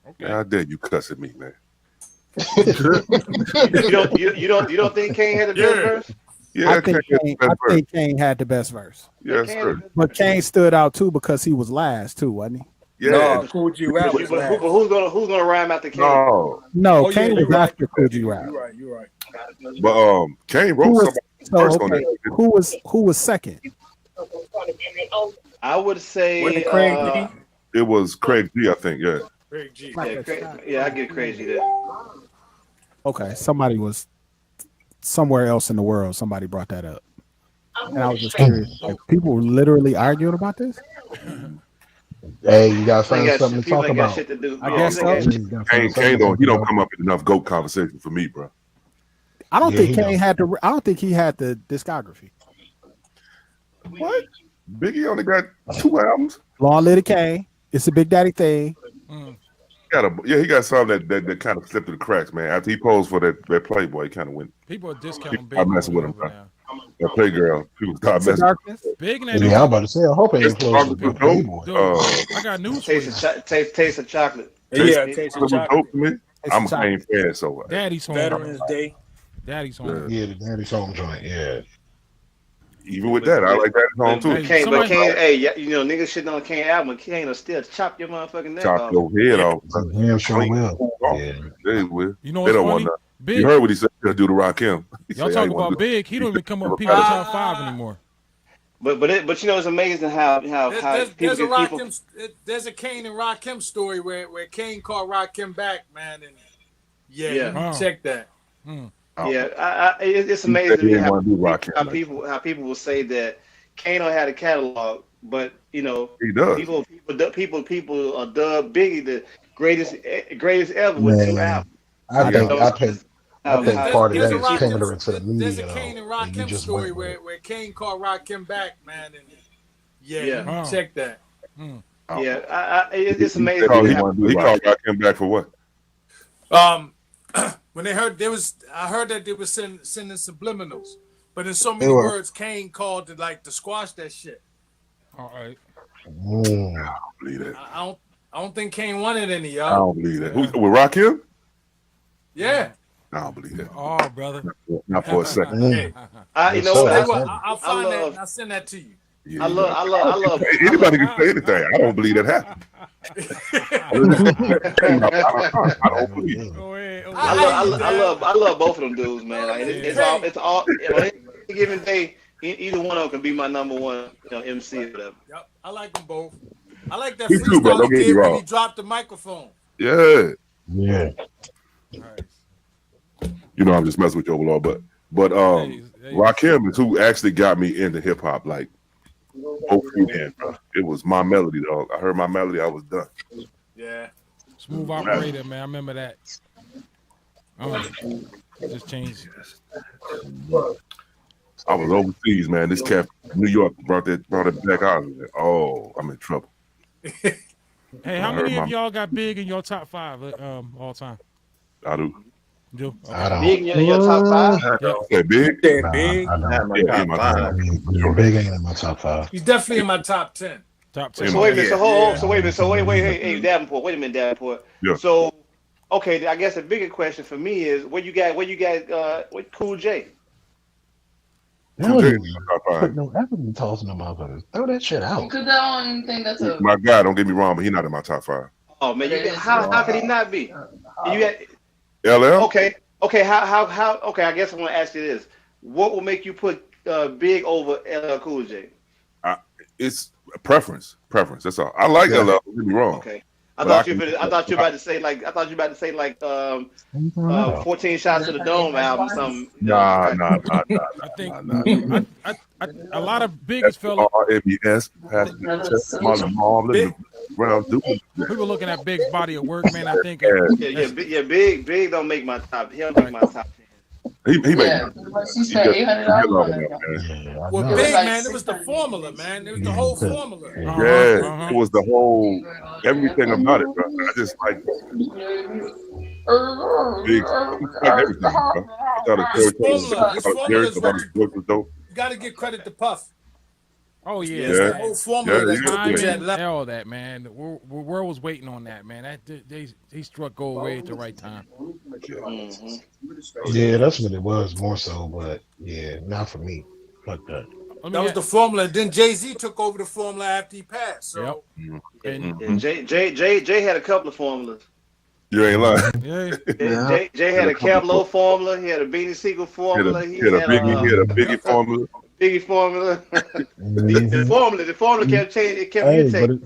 Okay. How dare you cuss at me, man? you don't think Kane had the best verse? Yeah, I think Kane had the best verse. Yes, sir. But Kane stood out too because he was last too, wasn't he? Yeah. No, Coogee rap was but who's gonna rhyme after Kane? No, Kane was after Coogee rap. You're right. But Kane wrote somebody first on that. Who was second? I would say it was Craig G, I think. Yeah. Craig G. Yeah, I get crazy there. Okay, somebody was somewhere else in the world. Somebody brought that up, and I was just curious. Like, people were literally arguing about this. Hey, you gotta People ain't find got something shit, to people talk ain't got about. shit to do. I Yeah, guess people ain't got so. shit. You gotta find Kane something to don't talk he don't about. come up with enough GOAT conversation for me, bro. I don't Yeah, think he Kane don't. had the. I don't think he had the discography. What? Biggie only got 2 albums. Long Live the Kane. It's a Big Daddy thing. He got some that kind of slipped through the cracks, man. After he posed for that Playboy, he kind of went. People are discounting People Big messing more with than him, ever bro. now. That Playgirl, people start Prince of messing. Darkness. Big and that Yeah, I'm about to say. I hope it ain't close to Was the dope. Playboy. Dude, I got news for you. Taste of chocolate. Yeah, Taste taste It of was chocolate. dope to me. It's I'm a a Kane fan, so Daddy song. Veterans Day. Daddy song. Yeah, the Daddy Song joint. Yeah. even with that, I like that song too. Hey, Kane, but somebody, Kane, hey, you know, niggas shitting on Kane album. Kane will still chop your motherfucking neck Chop off. your head off. Damn sure Clean will. off. Yeah. They will. you know They what's don't want funny? nothing. Big. You heard what he said? He'll do the Rakim. He Y'all say, talk "I wanna about do-" Big. He don't even come on Never people's better. top 5 anymore. But you know, it's amazing how There's people a get people. Rakim, there's a Kane and Rakim story where Kane called Rakim back, man, and Yeah. you can check that. Yeah, it's He amazing said to he me didn't want to do Rakim. how people will say that Kane don't have a catalog, but you know, He does. people dub Biggie the greatest ever with 2 Man, albums. I Yeah. think How- part of There's that a is Rakim, pandering to the there's media, a Kane and though. And you Rakim just story went with it. where Kane called Rakim back, man, and you Yeah. can check that. Yeah, it's He amazing. called Rakim back for what? When they heard I heard that they were sending subliminals, but in so They many were. words, Kane called to squash that shit. All right. Mm. I don't believe that. I don't think Kane wanted any, I y'all. don't believe that. Who with Rakim? Yeah. I don't believe that. Oh, brother. Not for a second. Hey, You know what? I'll find that and I'll send that to you. Yeah, I love. Anybody can say anything. I don't believe that happened. I don't believe it. Go ahead. I love both of them dudes, man. Like, it's all on any given day. Either one of them can be my number one, MC or whatever. Yep, I like them both. I like that Me too, bro. freestyle Don't he get me did when wrong. he dropped the microphone. Yeah. Yeah. You know, I'm just messing with you, Overlord, but Rakim is who actually got me into hip hop. Like, in, bro. It was my melody, dog. I heard my melody, I was done. Yeah. Smooth operator, man. I remember that. Just changed. I was overseas, man. This cat from New York brought it back out. Oh, I'm in trouble. Hey, how many of y'all got Big in your top 5 all time? I do. Do? I don't. Big in your top 5? Yeah. Okay, Big? Big. I don't. Yeah, in my top 5. Yeah, Big ain't in my top 5. He's definitely in my top 10. Top 10. So wait a minute. So wait. Hey, Davenport. Wait a minute, Davenport. Yeah. So, okay, I guess the bigger question for me is what with Cool J? Don't even put no effort in tossing them motherfuckers. Throw that shit out. Because I don't think that's a. My guy, don't get me wrong, but he's not in my top 5. Oh man, how could he not be? You got LL? Okay. How? Okay, I guess I want to ask you this: what will make you put Big over LL Cool J? It's a preference. That's all. I like LL. Don't get me wrong. Okay. I thought you were about to say like 14 Shots to the Dome album or something. Nah. I think a lot of Biggest fell. RMES, We were looking at Big's body of work, man. I think. Big don't make my top. He'll make my top 10. He made. She spent $800 Well, Big, man, it was the formula, man. It was the whole formula. Yeah, it was the whole everything about it, bro. I just like Big, everything, bro. I thought His formula is dope. You got to give credit to Puff. Oh yeah, The whole formula that timing, Cool J left. all that, man. The world was waiting on that, man. He struck gold way at the right time. Yeah, that's what it was more so, but yeah, not for me. Fuck that. That was the formula. Then Jay-Z took over the formula after he passed. So And Jay had a couple of formulas. You ain't lying. Jay had a Kevlo formula. He had a Beanie Siegel formula. He had a Biggie formula. Biggie formula. The formula kept changing. It kept mutating.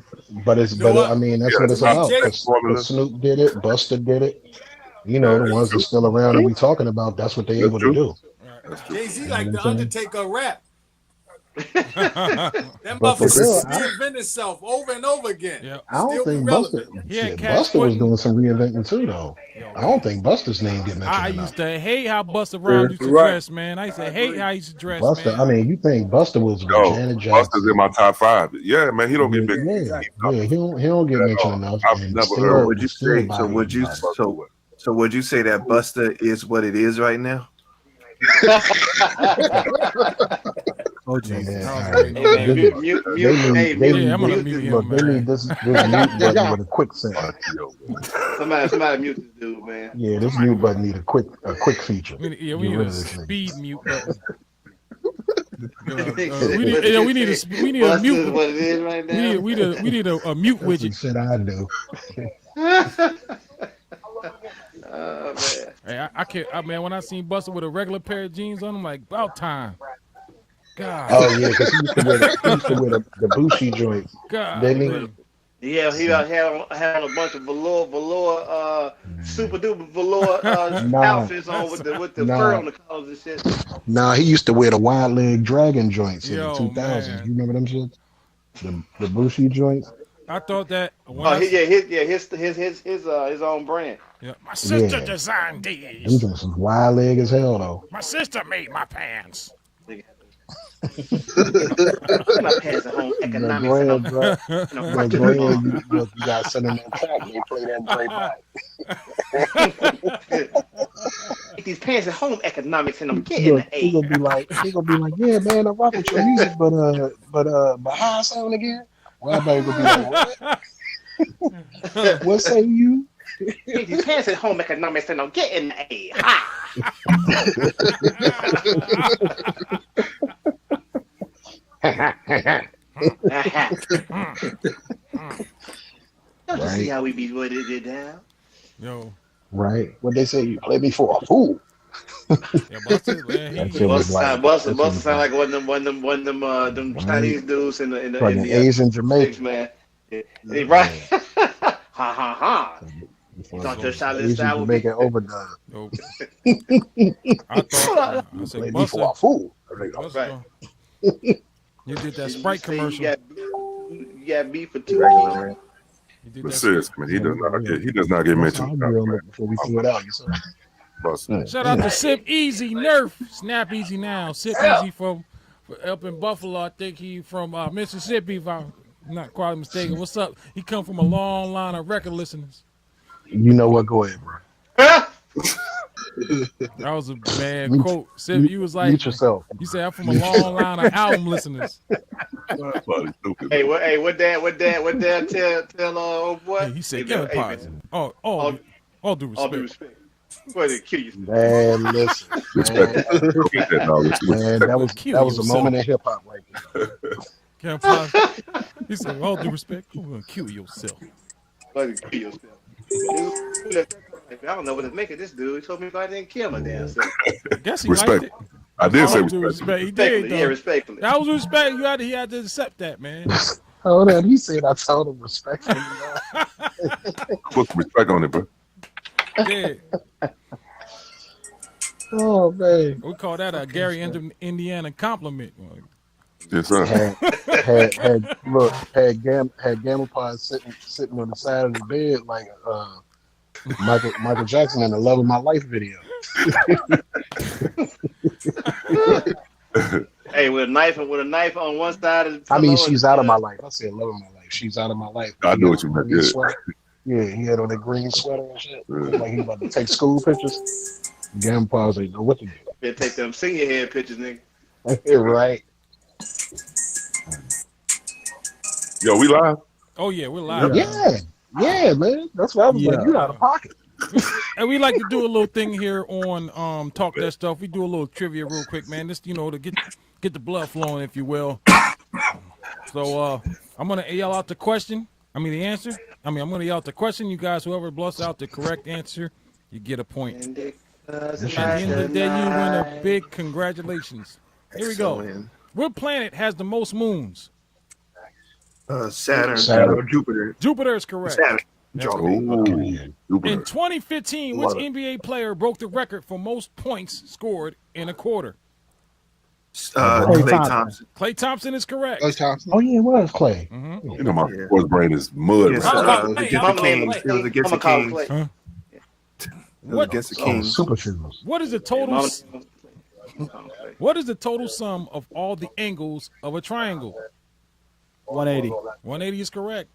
But I mean, that's what it's about. Cause Snoop did it. Buster did it. You know, the ones that's still around and we talking about. That's what they able to do. Jay-Z like the Undertaker rap. That But for motherfucker real, reinvent itself over and over again. Yep. I don't Still be think relevant. Buster was doing some reinventing too, though. I don't think Buster's name get mentioned I enough. used to hate how Busta Rhymes used to dress, man. I used to hate how he used to dress, Buster, man. I mean, you think Buster was with Janet Jackson? Buster's in my top 5. Yeah, man, he don't get big. He don't get mentioned enough. I've And never still, heard. Would you still say? So body would you? everybody. So would you say that Busta is what it is right now? Oh Jesus! They need this mute button with a quick sound. Somebody mute this dude, man. Yeah, this mute button need a quick feature. We Get need rid a of this nigga. speed mute button. We need a mute. What it is right now. We need a mute widget. Shit, I do. Oh man. Hey, I can't. Man, when I seen Buster with a regular pair of jeans on, I'm like, about time. God. Oh yeah, because he used to wear the Bushi joints. God. Didn't he? Yeah, he had a bunch of velour, super duper velour outfits on with the fur on the collars and shit. Nah, he used to wear the wide leg dragon joints in the Yo, 2000s. man. You remember them shit? The Bushi joints. I thought that. His own brand. Yeah. My sister Yeah. designed Them these. joints was wide leg as hell though. My sister made my pants. My pants at home economics. Go ahead, bro. You got to send them that track. They play that great vibe. These pants at home economics, and I'm getting an He A. gonna be like, yeah, man, I rock with your music, but how I sound again? Well, everybody gonna be like, what? What say you? These pants at home economics, and I'm getting an A. Ha! Don't you see how we be what it did now? Yo. Right? What they say? You play me for a fool. Yeah, Buster, man, Buster sound like one of them Chinese dudes in the Asian Jamaican man. Yeah, right? Ha ha ha. You thought your Charlotte style would be overdone. Nope. I said, play me Buster, for a fool. Right. You did that Sprite commercial. You got beef for 2 years. But seriously, man, he does not get mentioned. Before we threw it out, Buster. Shout out to Sip Easy Nerf. Snap Easy now. Sip Easy from up in Buffalo. I think he from Mississippi, if I'm not quite mistaken. What's up? He come from a long line of record listeners. You know what? Go ahead, bro. That was a bad quote. Sip, you was like, mute yourself. You said I'm from a long line of album listeners. Hey, what dad tell old boy? He said, "Get a pause." All due respect. Boy, they kill you. Man, listen. Man, that was a moment in hip hop right there. Can't pause. He said, "All due respect, you're gonna kill yourself." Boy, kill yourself. I don't know what to make of this dude. He told me if I didn't kill my damn self. I guess he Respect. liked it. I did say respect. He did, though. Yeah, respectfully. That was respect. He had to accept that, man. Hold on, he said I told him respectfully. Put some respect on it, bro. Yeah. Oh man, we call that a Gary, Indiana compliment. Yes, sir. Had Gamma Pod sitting on the side of the bed like Michael Jackson in the Love of My Life video. Hey, with a knife on one side of the pillow. I mean, she's out of my life. I said Love of My Life. She's out of my life. I know what you meant. Yeah, he had on that green sweater and shit. Like he about to take school pictures. Gamma Pod ain't know what to do. Better take them senior head pictures, nigga. Right. Yo, we live? Oh yeah, we're live. Yeah, man. That's what I was like. You out of pocket. And we like to do a little thing here on Talk That Stuff. We do a little trivia real quick, man. Just to get the blood flowing, if you will. So I'm gonna yell out the question. The answer. I'm gonna yell out the question. You guys, whoever blows out the correct answer, you get a point. At the end of the day, you win a big congratulations. Here we go. What planet has the most moons? Saturn or Jupiter. Jupiter is correct. Saturn. In 2015, which NBA player broke the record for most points scored in a quarter? Klay Thompson. Klay Thompson is correct. Oh yeah, it was Clay. Mm-hmm. You know my sports brain is mud. Yes, right? against the Kings. It was against the Kings. Huh? It was against the Kings. Super shoes. What is the total? What is the total sum of all the angles of a triangle? 180. 180 is correct.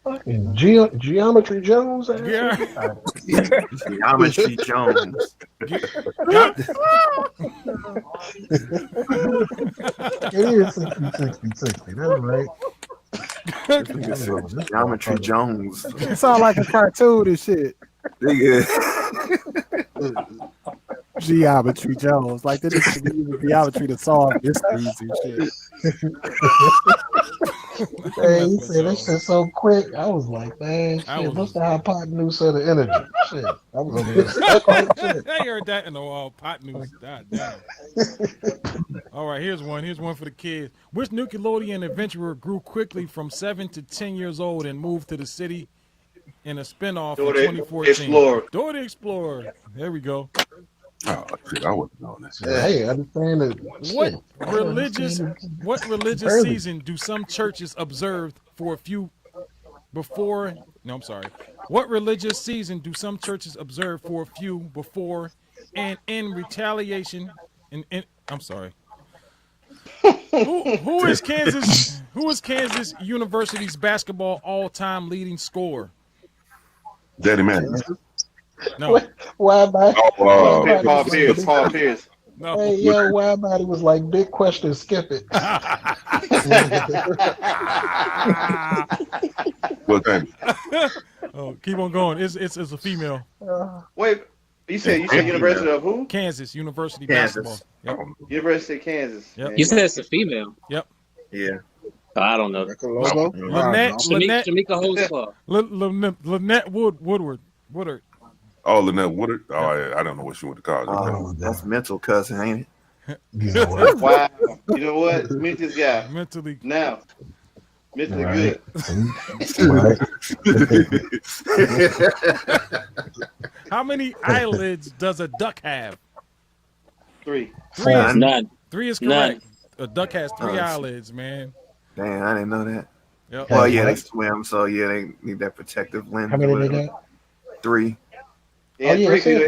Fucking Geometry Jones. Yeah. Geometry Jones. It is 60. That's right. Geometry Jones. It sounds like a cartoon and shit. Geometry Jones. Like this is geometry to solve mysteries and shit. Hey, he said that shit so quick. I was like, man, shit, what's the hypotenuse of the energy? Shit. I was over there stuck on shit. I heard that in the pot news. God damn. All right, here's one. Here's one for the kids. Which Nickelodeon adventurer grew quickly from 7 to 10 years old and moved to the city in a spinoff in 2014? Explorer. Dora the Explorer. There we go. Oh shit, I wasn't on this. Yeah, hey, I understand it. What religious season do some churches observe for a few before? No, I'm sorry. What religious season do some churches observe for a few before and in retaliation? I'm sorry. Who is Kansas? Who is Kansas University's basketball all-time leading scorer? Daddy Man. No. Paul Pierce. No. Hey, yo, Wildbody was like, big question, skip it. Well, thank you. Oh, keep on going. It's a female. Wait, you said University of who? Kansas University Kansas. basketball. Yep. University of Kansas. Yep. You said it's a female. Yep. Yeah. I don't know. Lynette Shamika Holdsclaw. Lynette Woodward. Oh, Lynette Woodard. Oh, I don't know what she went to college. That's mental, cousin, ain't it? You know what? Wow. You know what? Meet this guy. Mentally. Now. Mentally Right. How many eyelids does a duck have? 3. None. 3 is correct. A duck has 3 eyelids, man. Damn, I didn't know that. Yep. Well, yeah, they swim, so yeah, they need that protective lens. How many they got? 3. Yeah, yeah, 3. I said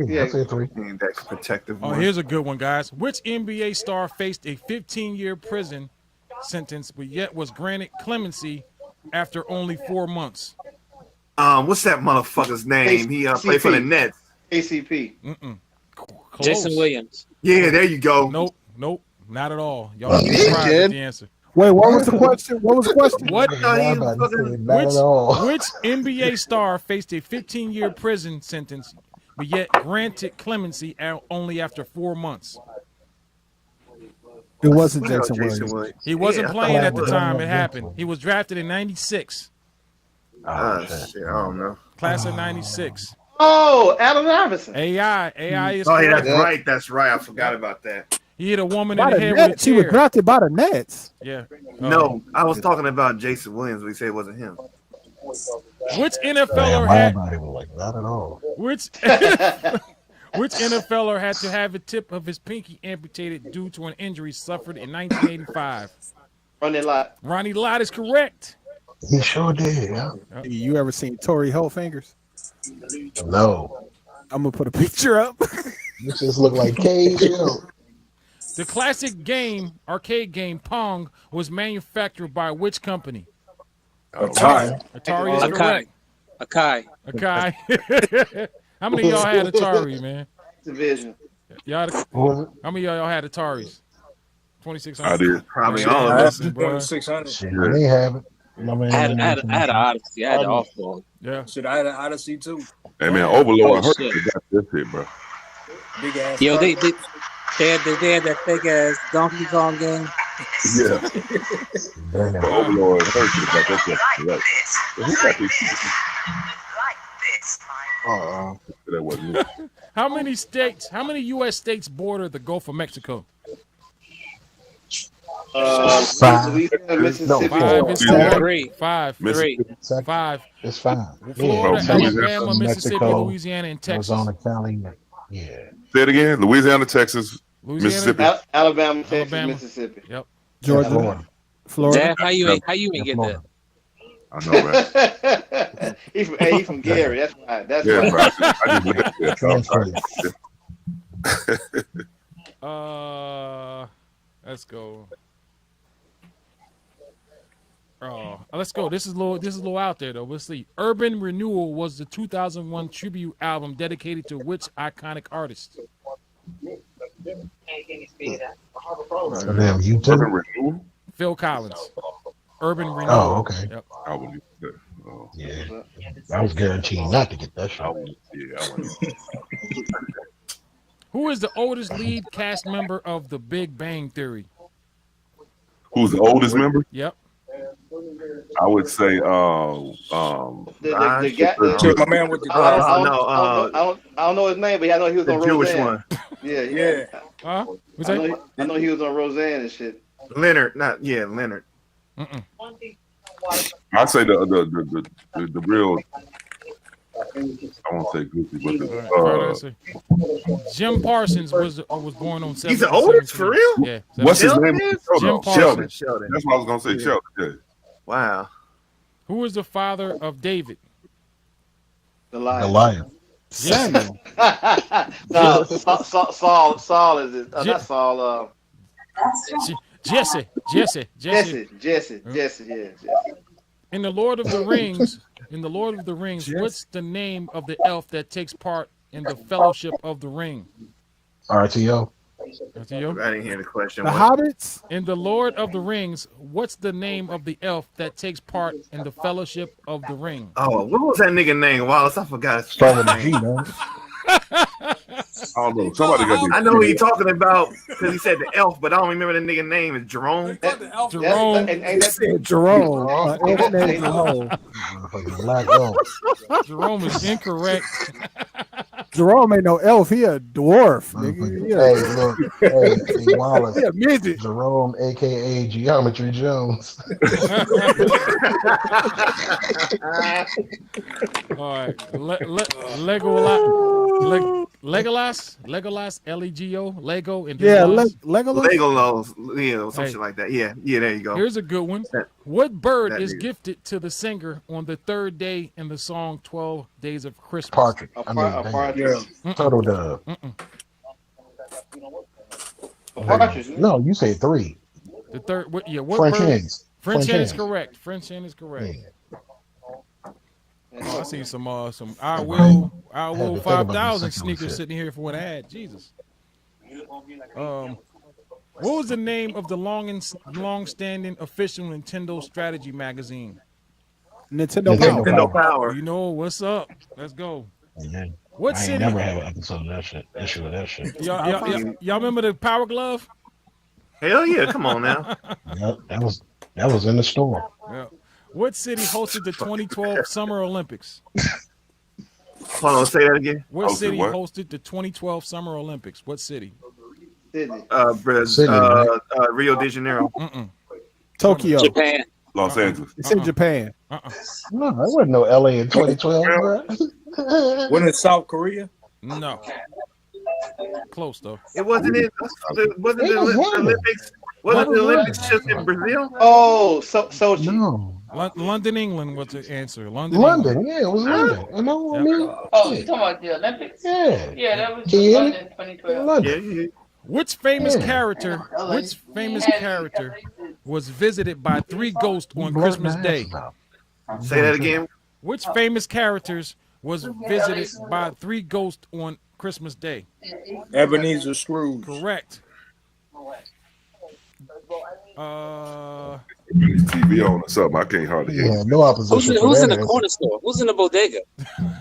Yeah. I said 3. They need that protective Oh, one. here's a good one, guys. Which NBA star faced a 15-year prison sentence, but yet was granted clemency after only 4 months? What's that motherfucker's name? He played for the Nets. ACP. Close. Jason Williams. Yeah, there you go. Nope, not at all. Y'all be surprised at the answer. Wait, what was the question? What was the question? What? Not at all. Which NBA star faced a 15-year prison sentence, but yet granted clemency only after 4 months? It wasn't Jason Williams. He wasn't playing at the time it was. happened. He was drafted in 96. Shit, I don't know. Class of 96. Oh, Allen Iverson. AI is Oh, yeah, correct. that's right. I forgot about that. He hit a woman By in the the head with a Nets, he was chair. drafted by the Nets. Yeah. No, I was talking about Jason Williams. We said it wasn't him. Which NFLer Man, had Wildbody was like, not at all. which NFLer had to have the tip of his pinky amputated due to an injury suffered in 1985? Ronnie Lott is correct. He sure did, yeah. You ever seen Torrey Hilfingers? No. I'm gonna put a picture up. This just look like Cage. The classic arcade game Pong was manufactured by which company? Atari. Atari is correct. Akai. How many of y'all had Atari, man? Division. Y'all, how many of y'all had Ataris? 2600. I did. Probably Man, all of us. listen, bro. 2600. Shit, I ain't have it. I had an Odyssey. I had the off-ball. Yeah. Shit, I had an Odyssey too. Hey man, Overlord Oh, hurt shit. me. Got this shit, bro. Big ass. Yo, they cart. had that fake ass Donkey Kong game. Yeah. Overlord hurt me. Got that shit. Right. Who got these? That wasn't me. How many U.S. states border the Gulf of Mexico? Louisiana, Mississippi. 5 is Yeah. correct. 5. 3. 5. It's 5. Florida, Yeah. Alabama, Mississippi, Mexico, Louisiana, and Texas. Arizona, Cali. Yeah. Say it again. Louisiana, Texas. Mississippi, Alabama, Texas, Alabama. Mississippi. Yep. Georgia, Florida. Dad, how you ain't get that? I know, right? He from Gary. That's right. That's Yeah, right. bro. I just left Let's go. Oh, let's go. This is a little out there though. Let's see. Urban Renewal was the 2001 tribute album dedicated to which iconic artist? Phil Collins. Urban Renewal. Oh, okay. Yep. I would. Yeah, I was guaranteed not to get that shit. Who is the oldest lead cast member of The Big Bang Theory? Who's the oldest member? Yep. I would say the my man with the I don't know his name, but I know he was the on Jewish Roseanne. one. Yeah. Huh? I know he was on Roseanne and shit. Leonard, Leonard. I say the real. I won't say goofy, but Jim Parsons was born on 7. He's the oldest for real. Yeah. What's his name? Jim Sheldon. Sheldon. That's what I was gonna say. Sheldon. Yeah. Wow. Who is the father of David? The Lion. The Lion. Samuel. No, Saul is it? Not Saul. Jesse. Jesse. Yeah. In the Lord of the Rings, what's the name of the elf that takes part in the Fellowship of the Ring? RTO. I didn't hear the question. The Hobbits? In the Lord of the Rings, what's the name of the elf that takes part in the Fellowship of the Ring? Oh, what was that nigga name, Wallace? I forgot. Start with a G, man. I don't know. Somebody got. I know who he's talking about because he said the elf, but I don't remember the nigga name. Is Jerome? Jerome. Jerome. His name is Jerome. Black elf. Jerome is incorrect. Jerome ain't no elf. He a dwarf, nigga. Hey, look. Hey, Wallace. He a midget. Jerome, a.k.a. Geometry Jones. All right. Legolas, L-E-G-O, Lego, and Legolas. Legolas, yeah, some shit like that. Yeah, there you go. Here's a good one. What bird is gifted to the singer on the third day in the song 12 Days of Christmas? Partridge. Turtle dove. No, you say 3. The third, what French bird? hens. French hen is correct. French hen is correct. Yeah. Oh, I see some I will 5,000 sneakers sitting here for an ad. Jesus. What was the name of the long-standing official Nintendo strategy magazine? Nintendo Power. You know what's up? Let's go. Yeah. What I city? ain't never had an episode of that shit. Issue with that shit. Y'all remember the Power Glove? Hell yeah! Come on now. Yep, that was in the store. Yeah. What city hosted the 2012 Summer Olympics? Hold on, say that again. What city hosted the 2012 Summer Olympics? What city? Sydney. Rio de Janeiro. Tokyo. Japan. Los Angeles. It's in Japan. No, there wasn't no LA in 2012, bro. Wasn't it South Korea? No. Close though. It wasn't it. Wasn't the Olympics? Wasn't the Olympics just in Brazil? Oh, so no. London, England was the answer. London, yeah, it was London. You know what I mean? Oh, you talking about the Olympics? Yeah. Yeah, that was Can you hear London 2012. London. Yeah. Which famous character was visited by 3 ghosts on Christmas Day? Say that again. Which famous characters was visited by 3 ghosts on Christmas Day? Ebenezer Scrooge. Correct. TV on or something. I can't hardly hear. Yeah, no opposition. Who's in the corner store? Who's in the bodega?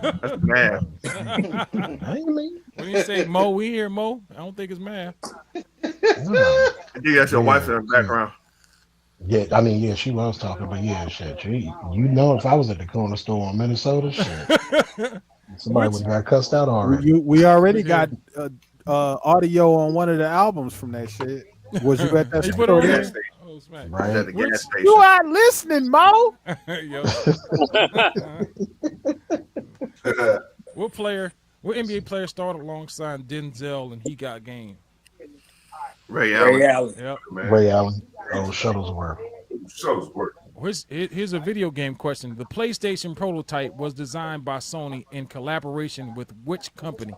That's mad. When you say Mo, we hear Mo. I don't think it's math. You got your wife in the background. Yeah, I mean, yeah, she was talking, but yeah, shit. You know, if I was at the corner store in Minnesota, shit, somebody would have got cussed out already. We already got audio on one of the albums from that shit. Was you at that store? Right. At the gas station. You are listening, Mo. What NBA player started alongside Denzel and He Got Game? Ray Allen. Yep. Ray Allen. Oh, Shuttlesworth. Here's a video game question. The PlayStation prototype was designed by Sony in collaboration with which company?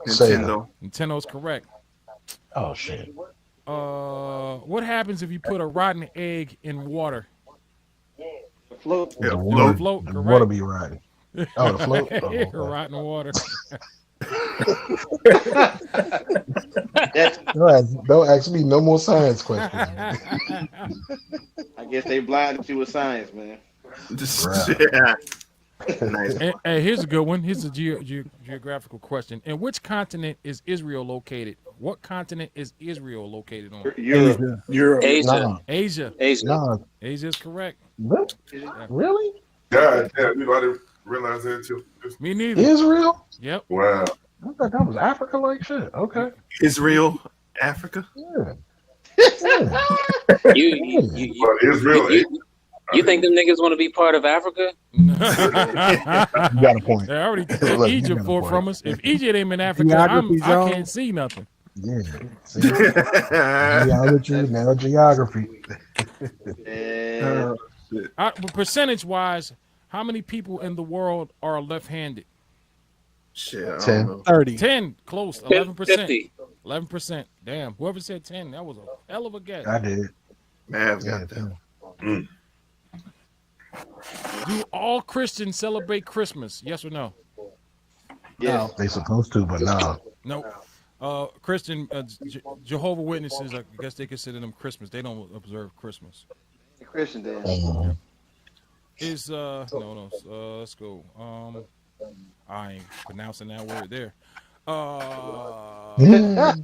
Nintendo. Nintendo's correct. Oh shit. What happens if you put a rotten egg in water? Float. The float, the correct. water be rotten. Oh, the float. Oh, okay. Rotten water. Don't ask me no more science questions. I guess they blinded you with science, man. Yeah. Nice. Hey, here's a good one. Here's a geographical question. In which continent is Israel located? What continent is Israel located on? Europe. Asia. Asia. No. Asia is correct. What? Really? God damn, I didn't realize that until Me neither. Israel? Yep. Wow. I thought that was Africa like shit. Okay. Israel, Africa. Yeah. You think them niggas want to be part of Africa? You got a point. They already took Look, Egypt you got a from point. us. If Egypt ain't in Africa, Geography, I Joe. can't see nothing. Yeah. See? Geology, now geography. Percentage-wise, how many people in the world are left-handed? Shit, I 10. don't know. 30. 10, close. 11%. 50. 11%. Damn. Whoever said 10, that was a hell of a guess. I did. Mav's Yeah, got that. Do all Christians celebrate Christmas? Yes or no? Yes. They supposed to, but no. Nope. Christian Jehovah Witnesses, I guess they consider them Christmas. They don't observe Christmas. Christian dance. Mhm. Is let's go. I ain't pronouncing that word there. Get out of here.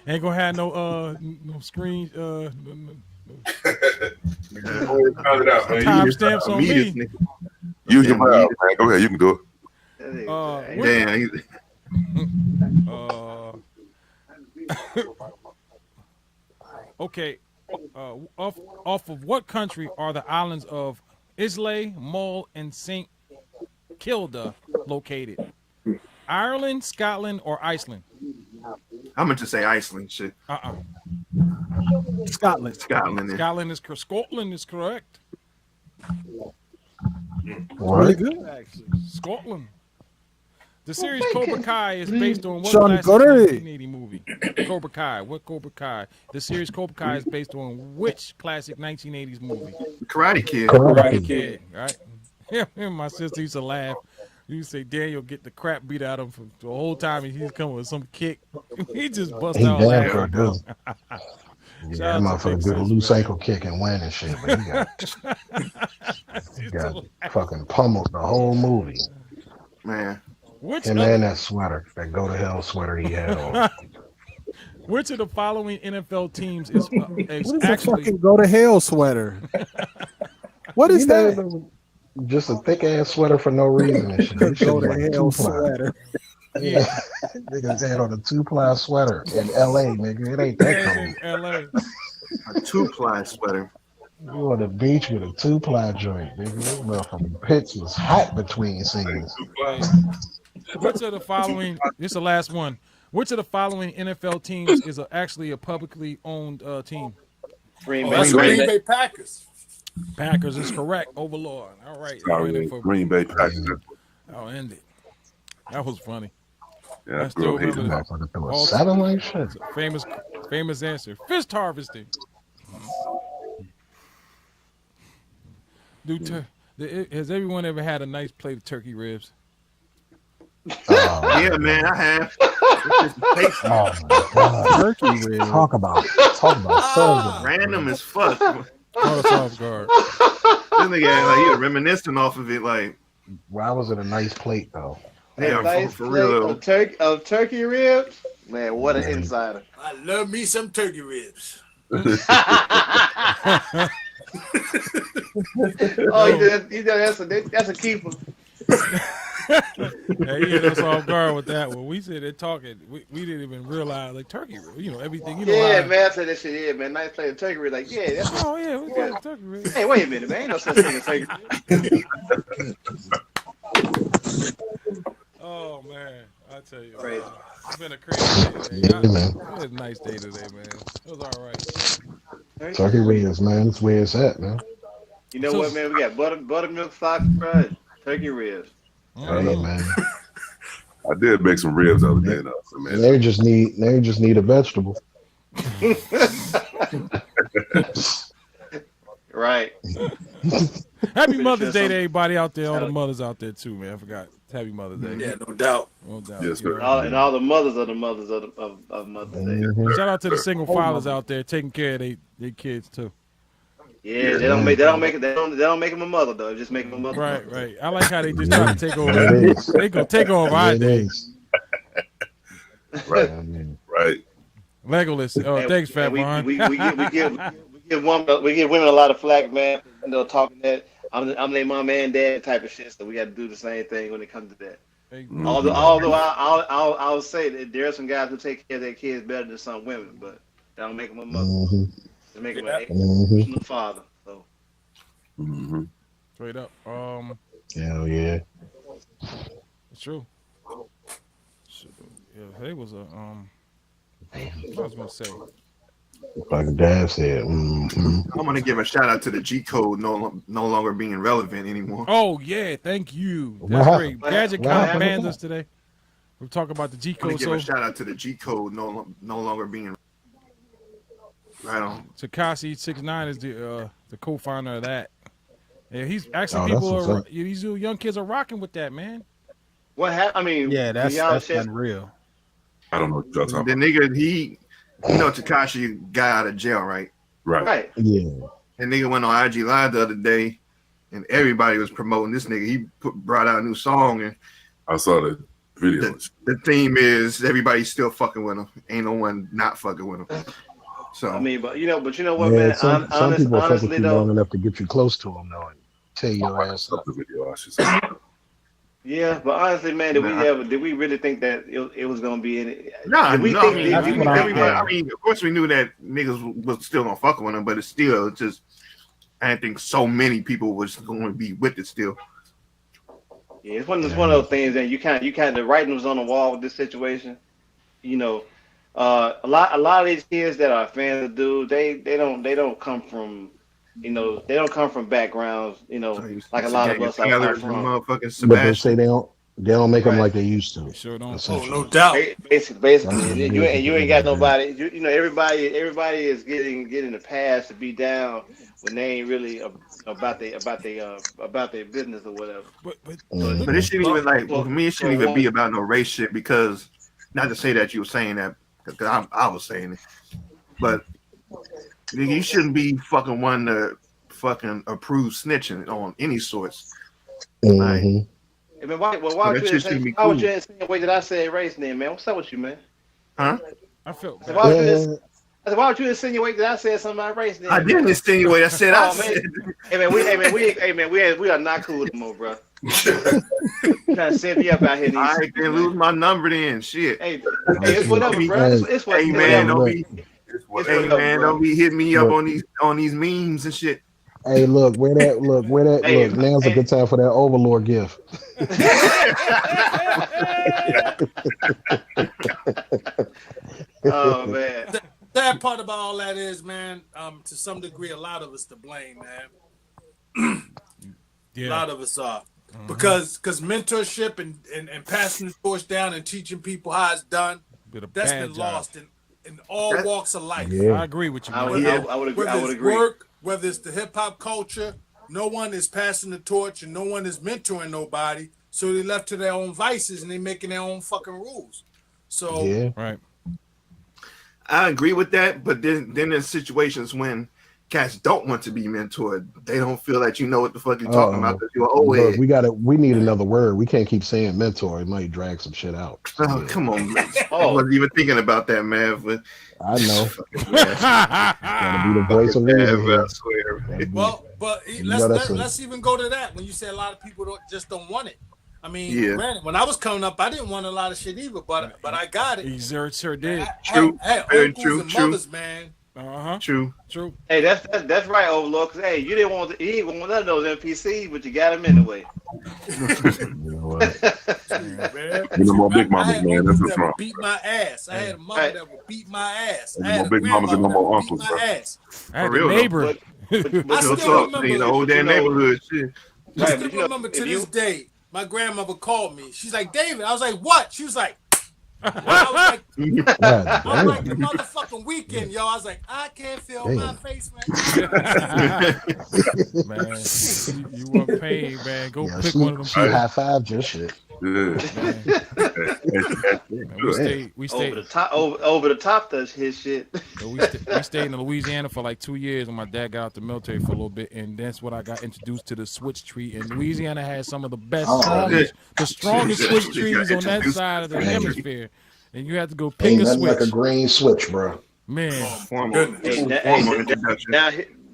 Ain't gonna have no screen timestamps on me. Use your mouth, man. Go ahead, you can do Damn. Okay. Off of what country are the islands of Islay, Mull, and St. Kilda located? Ireland, Scotland, or Iceland? I'm gonna just say Iceland. Shit. Scotland. Scotland Scotland is correct. Really good, actually. Scotland. The series Cobra Kai is based on what Sean classic Connery. 1980 movie? Cobra Kai. What Cobra Kai? The series Cobra Kai is based on which classic 1980s movie? Karate Kid. Karate Kid. Right. Yeah, my sister used to laugh. You used to say Daniel get the crap beat out of him for the whole time, and he's coming with some kick. He just bust out laughing. Yeah, that motherfucker did a loose ankle kick and win and shit, but he got fucking pummeled the whole movie. Man. And then that sweater, that go to hell sweater he had on. Which of the following NFL teams is What is a actually fucking go to hell sweater? What is that? Just a thick ass sweater for no reason and shit. That shit Go was to like hell 2-ply. sweater. Yeah. Niggas had on a 2-ply sweater in LA, nigga. It ain't that cold. in LA? A 2-ply sweater. You on the beach with a 2-ply joint, nigga. This motherfucking pitch was hot between scenes. Which of the following? This is the last one. Which of the following NFL teams is actually a publicly owned team? Green Bay Packers. Packers is correct. Overlord. All right. Green Bay Packers. I'll end it. That was funny. Yeah, I still remember that. Motherfucker threw a 7 like shit. Famous answer. Fist harvesting. Has everyone ever had a nice plate of turkey ribs? Yeah, man, I have. Oh my god. Turkey ribs. Talk about so Random as fuck. Caught us off guard. This nigga like he was reminiscing off of it. Like, why was it a nice plate though? they are nice for plate real. of turkey ribs. Man, what an insider. I love me some turkey ribs. Oh, that's a keeper. Hey, he hit us off guard with that one. We said they're talking. We didn't even realize like turkey, everything. Yeah, man, I said that shit. Yeah, man, nice plate of turkey ribs. Like, yeah, that's. Oh yeah, we got turkey ribs. Hey, wait a minute, man. Ain't no such thing as turkey. man, I tell you, Crazy. it's been a crazy day today. Yeah, man. It was a nice day today, man. It was all right. Turkey ribs, man. That's where it's at, man. You know what, man? We got buttermilk socks fried, turkey ribs. Hey, man. I did make some ribs the other day, though. So, man. They just need a vegetable. Right. Happy Mother's Day to everybody out there, all the mothers out there too, man. I forgot. Happy Mother's Day. Yeah, no doubt. No doubt. Yes, sir. And all the mothers of the mothers of Mother's Day. Shout out to the single fathers out there taking care of their kids too. Yeah, they don't make them a mother though. Just make them a mother. Right. I like how they just try to take over. They gonna take over our day. Right. Legolas. Oh, thanks, Fat Ron. We give women a lot of flack, man. You know, talking that I'm their mom and dad type of shit. So we got to do the same thing when it comes to that. Mm-hmm. Although I'll say that there are some guys who take care of their kids better than some women, but that don't make them a mother. Mm-hmm. They make them a father. So. Mm-hmm. Straight up. Hell yeah. It's true. Yeah, they was a what I was gonna say. Like Dad said. I'm gonna give a shout out to the G code no longer being relevant anymore. Oh yeah, thank you. That's great. Gadget Con banned us today. We're talking about the G code. I'm gonna give a shout out to the G code no longer being right on. Takashi 69 is the co-founder of that. Yeah, he's actually these young kids are rocking with that, man. What happened? I mean, yeah, that's unreal. I don't know what y'all talking about. The nigga, Takashi got out of jail, right? Right. Yeah. And nigga went on IG Live the other day, and everybody was promoting this nigga. He brought out a new song, and I saw the video. The theme is everybody's still fucking with him. Ain't no one not fucking with him. So I mean, but you know what, Yeah, man? some people fuck with Honestly, you though, long enough to get you close to them, though, and tear your ass up. The video, I should say. Yeah, but honestly, man, did we really think that it was gonna be in it? I mean, of course we knew that niggas was still gonna fuck with him, but it's just I didn't think so many people was going to be with it still. Yeah, it's one of those things that you kind of writing was on the wall with this situation. You know, a lot of these kids that are fans of dude, they don't come from. You know, they don't come from backgrounds, like a lot of us are from. But they say they don't make them like they used to. Sure don't. Oh, no doubt. Basically, you ain't got nobody. You know, everybody is getting the pass to be down when they ain't really about their business or whatever. But it shouldn't even for me, it shouldn't even be about no race shit, because not to say that you were saying that, because I was saying it, but. You shouldn't be fucking one to fucking approve snitching on any sorts. Mm-hmm. I mean, why would you insinuate that I said race then, man? What's up with you, man? Huh? I felt why would you insinuate that I said something about race then? I didn't insinuate. I said I said. Hey man, we are not cool anymore, bro. Trying to set me up out here. I didn't lose my number then. Shit. Hey, it's whatever, bro. It's whatever. Hey man, don't be hitting me up on these memes and shit. Hey, look, now's a good time for that Overlord gift. Oh man. The sad part about all that is, man, to some degree, a lot of us to blame, man. A lot of us are. Mm-hmm. Because mentorship and passing the torch down and teaching people how it's done, that's been lost in all walks of life. Yeah. I agree with you. I would agree. Work, whether it's the hip hop culture, no one is passing the torch and no one is mentoring nobody. So they left to their own vices and they making their own fucking rules. So right. I agree with that, but then there's situations when cats don't want to be mentored. They don't feel that you know what the fuck you're talking about because you're old head. We need another word. We can't keep saying mentor. It might drag some shit out. Oh, come on, man. I wasn't even thinking about that, man. But I know. Gotta be the voice of reason. I swear. Well, but let's even go to that. When you say a lot of people just don't want it. I mean, granted, when I was coming up, I didn't want a lot of shit either, but I got it. He sure did. Hey, very true. Mothers, man. True. Hey, that's right, Overlord. Cause hey, you didn't want he didn't want none of those NPCs, but you got them anyway. You know, more big I mamas, had man. uncles That's what's that wrong. would beat my ass. I had a mama that would beat my ass. I No had more a big mamas and no grandmama that more would beat uncles, my bro. ass. I had For real, a neighbor. I still remember the whole damn neighborhood shit. I still remember to this day, my grandmother called me. She's like, David. I was like, what? She was like, what? I was like, the motherfucking weekend, yo. I was like, I can't feel my face right now. Man, you want pain, man. Go pick one of them. She high-fived your shit. We stayed over the top does his shit. We stayed in Louisiana for like 2 years, and my dad got out the military for a little bit, and that's when I got introduced to the switch tree. And Louisiana has some of the best, strongest switch trees on that side of the hemisphere. And you have to go pick Ain't a nothing switch. like a green switch, bro. Man,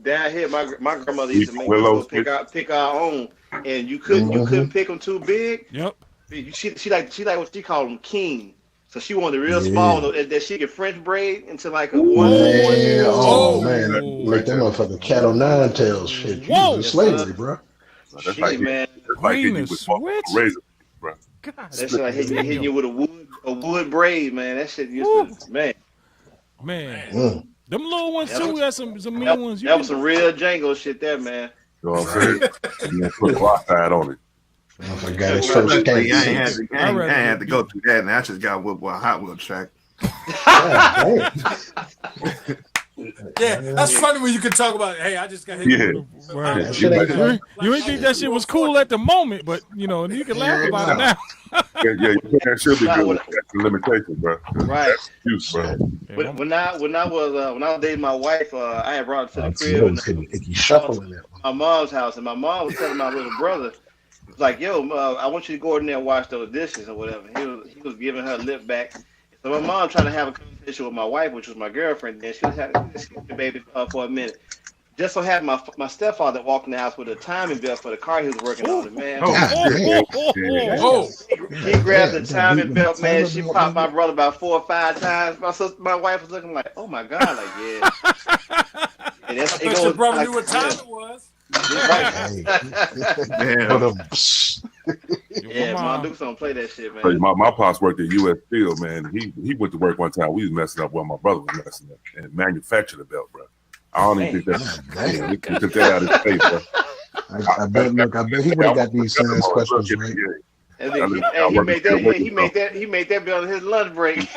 Down here, my grandmother used to make us go pick our own, and you couldn't pick them too big. Yep. She like what she called them king. So she wanted real small that she could French braid into like a one. Man, like that motherfucking cat o' nine tails shit. Whoa, slavery, bro. That's like man. Green and switch. Razor, bro. God, that shit like hitting you with a wood braid, man. That shit used to, man. Them little ones too. We got some mean ones. That was some real Django shit there, man. You know what I'm saying? And then put a rock pad on it. I ain't had to go through that, and I just got whipped with a Hot Wheel track. Yeah, that's funny when you can talk about, hey, I just got hit. Yeah. You ain't think that shit was cool at the moment, but you know, you can laugh about it now. That should be good. That's the limitation, bro. Right. That's excuse, bro. When I was dating my wife, I had brought her to the crib. My mom's house, and my mom was telling my little brother, like, yo, I want you to go in there and wash those dishes or whatever. He was giving her a lip back. So my mom trying to have a conversation with my wife, which was my girlfriend. Then she was having the baby for a minute. Just so happened my stepfather walked in the house with a timing belt for the car he was working on. And man, he grabbed the timing belt, man. She popped my brother about 4 or 5 times. My wife was looking like, oh my god, like yeah. And that's it. Your brother knew what time it was. Yeah, Mom Dukes don't play that shit, man. My pops worked at U.S. Steel, man. He went to work one time. We was messing up while my brother was messing up and manufactured the belt, bro. I don't even think that's we took that out of his face, bro. I bet he would have got these questions right. He made that belt on his lunch break.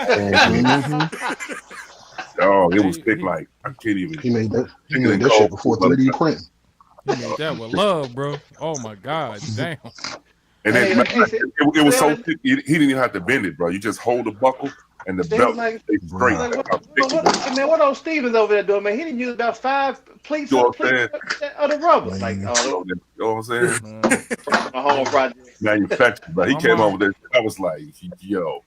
Oh, it was thick like I can't even. He made that shit before 3D printing. He made that with love, bro. Oh my god, damn. And then it was so thick, he didn't even have to bend it, bro. You just hold the buckle and the belt stays straight. Man, what old Stevens over there doing, man? He didn't use about 5 pleats of the rubber. Like, you know what I'm saying? A whole project. Manufactured, but he came over there. I was like, yo.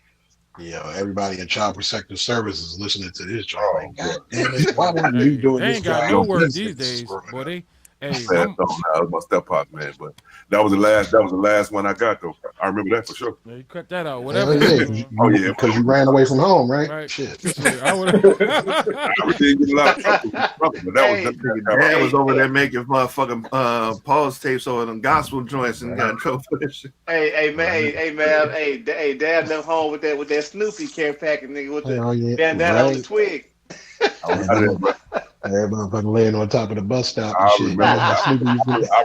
Everybody in Child Protective Services listening to this job. Like, God damn it, why weren't you doing they this? Ain't got no work these days, boy. They. Hey, that was my step pop, man. But that was the last one I got though. I remember that for sure. Yeah, you cut that out, whatever. Because you ran away from home, right? Shit. I didn't get a lot of trouble, but Dad was over there making motherfucking pause tapes over them gospel joints and got in trouble for that shit. Hey, Dad left home with that Snoopy care packet, nigga, with the bandana on the twig. Everybody laying on top of the bus stop and shit. I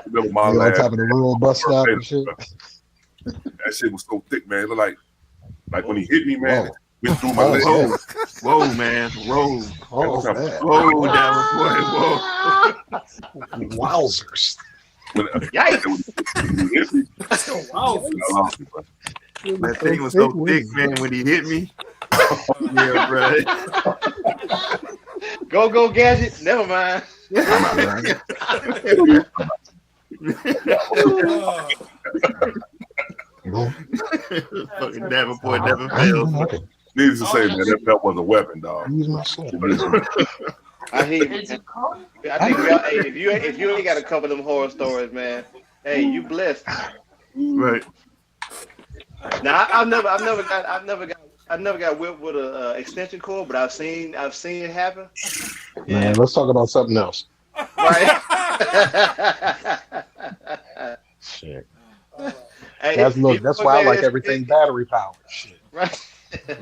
remember my on top of the rural bus stop and shit. That shit was so thick, man. It looked like when he hit me, man. Went through my leg. Whoa, man. Whoa, down, boy. Whoa. Wowzers. Yikes. That thing was so thick, man, when he hit me. Yeah, bro. Go gadget. Never mind. Fucking Davenport never fails. Needless to say, man, that was a weapon, dog. I hear you. I think if you ain't got a couple of them horror stories, man, hey, you blessed. Right. Now I've never got whipped with a extension cord, but I've seen it happen. Man, let's talk about something else. Right. Shit. Hey, that's why I like everything battery powered. Shit. Right. Bro,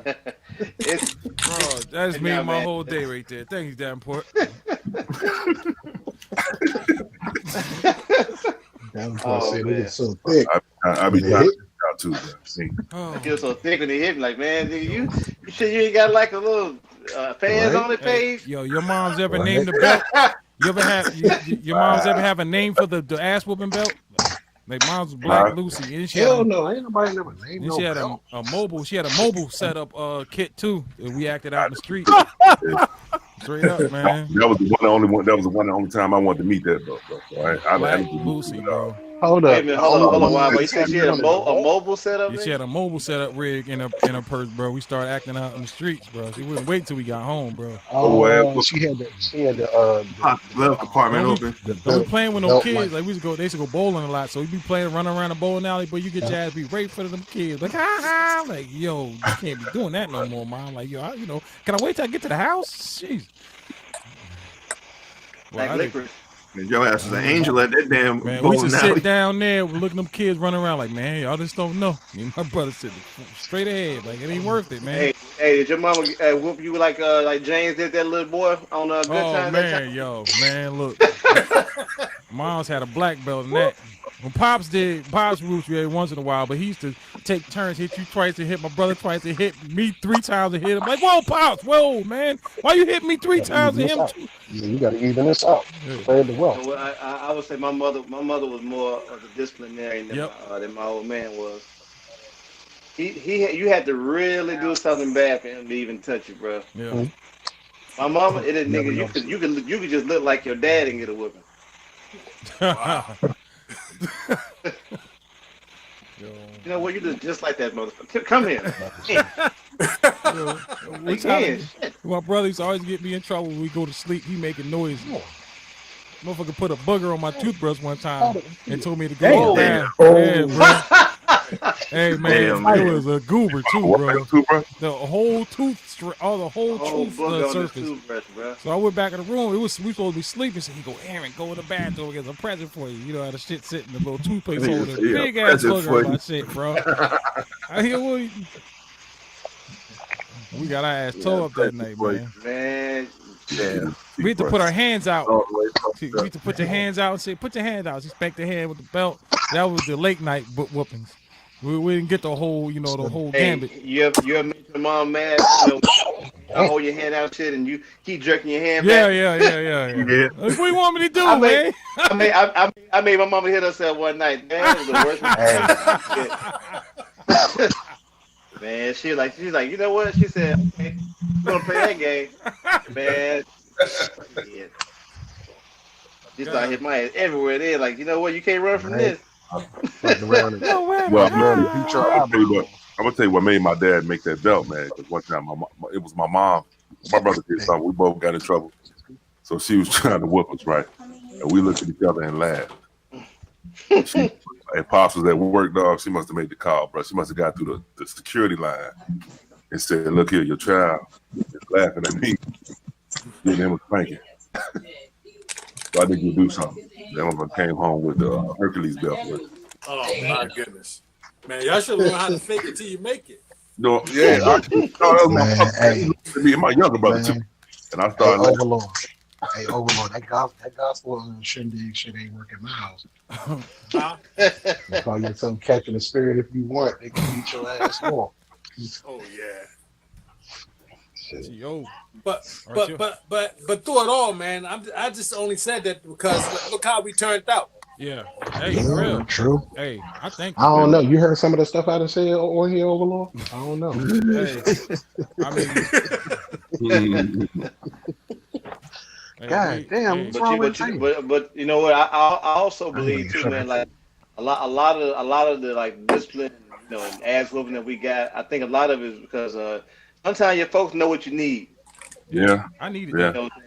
that just made my whole day right there. Thank you, Davenport. Davenport said it was so thick. I be trying to out too. I feel so thick when they hit me. Like, man, nigga, you sure you ain't got like a little fans on the page? Yo, your mom's ever named the belt? You ever have your mom's ever have a name for the ass whooping belt? Like mom's was Black Lucy, and she Hell no, ain't nobody never named and no she had belt. a mobile. She had a mobile setup kit too. And we acted out in the street. Straight up, man. That was the only only time I wanted to meet that belt, bro. So I Black Lucy, bro. Hold up. Wait a minute, hold on, wow. You said she had a mobile setup? Yeah, she had a mobile setup rig in her purse, bro. We started acting out in the streets, bro. She wouldn't wait till we got home, bro. Oh, she had the glove compartment open. Don't be playing with no kids. Like they used to go bowling a lot, so we be playing, running around the bowling alley, but you get your ass beat right in front of them kids. Like, ha ha, like, yo, you can't be doing that no more, mom. Like, yo, can I wait till I get to the house? Jeez. Well, Man, your ass is an angel at that damn man, we bowling just alley. sit down there, looking them kids running around like, man, y'all just don't know. Me and my brother sitting straight ahead, like it ain't worth it, man. Hey, did your mama whoop you like James did that little boy on Good Time? Man, look, mom's had a black belt in that. When Pops whoops you every once in a while, but he used to take turns, hit you twice and hit my brother twice and hit me 3 times and hit him. Like, whoa, Pops, whoa, man, why you hit me 3 times and him 2? Yeah, you got to even this out. Spread the wealth. Well, I would say my mother was more of a disciplinarian than my old man was. You had to really do something bad for him to even touch you, bro. Yeah. Mm-hmm. My mama, it didn't nigga. You could just look like your dad and get a whooping. Wow. You know what? You look just like that motherfucker. Come here. My brother used to always get me in trouble when we go to sleep. He making noise. Motherfucker put a booger on my toothbrush one time and told me to go down. Yeah, bro. Hey man, it was a goober too, bro. The whole tooth, surface. So I went back in the room. We supposed to be sleeping. So he go, Aaron, go in the bathroom. There's a present for you. You know how the shit sit in the little toothpaste holder. Big ass booger on my shit, bro. I hear what we got our ass towed up that night, man. Yeah. We had to put our hands out. We had to put your hands out and say, put your hands out. She spanked the hand with the belt. That was the late night whoopings. We didn't get the whole, the whole gambit. You ever make your mom mad? Hold your hand out, shit, and you keep jerking your hand back. Yeah. What do you want me to do, man? I made my mama hit herself one night. Man, it was the worst. Man, she's like, you know what? She said, okay, we're gonna play that game, man. Yeah. She started hitting my ass everywhere. There, like, you know what? You can't run from this. I'm gonna tell you what made my dad make that belt, man. Because one time, it was my mom. My brother did something. We both got in trouble. So she was trying to whoop us, right? And we looked at each other and laughed. And Pops was at work, dog. She must have made the call, bro. She must have got through the security line and said, "Look here, your child is laughing at me. Giving him a spanking." So I think you do something. Then when I came home with the Hercules belt. Oh my goodness, man! Y'all should learn how to fake it till you make it. No, yeah, that was my younger brother too, and I started Overlord. Hey, Overlord, that gospel shindig shit ain't working in my house. You call yourself catching the spirit if you want. They can beat your ass more. Oh yeah. Yo. But through it all, man, I just only said that because look how we turned out. Yeah. Hey, real. True. Hey, I don't know. You heard some of the stuff I done said on here, Overlord? I don't know. Hey, God damn, but you know what? I also believe too, man. Like a lot of the like discipline, and ass whooping that we got. I think a lot of it is because sometimes your folks know what you need. Yeah, I need it.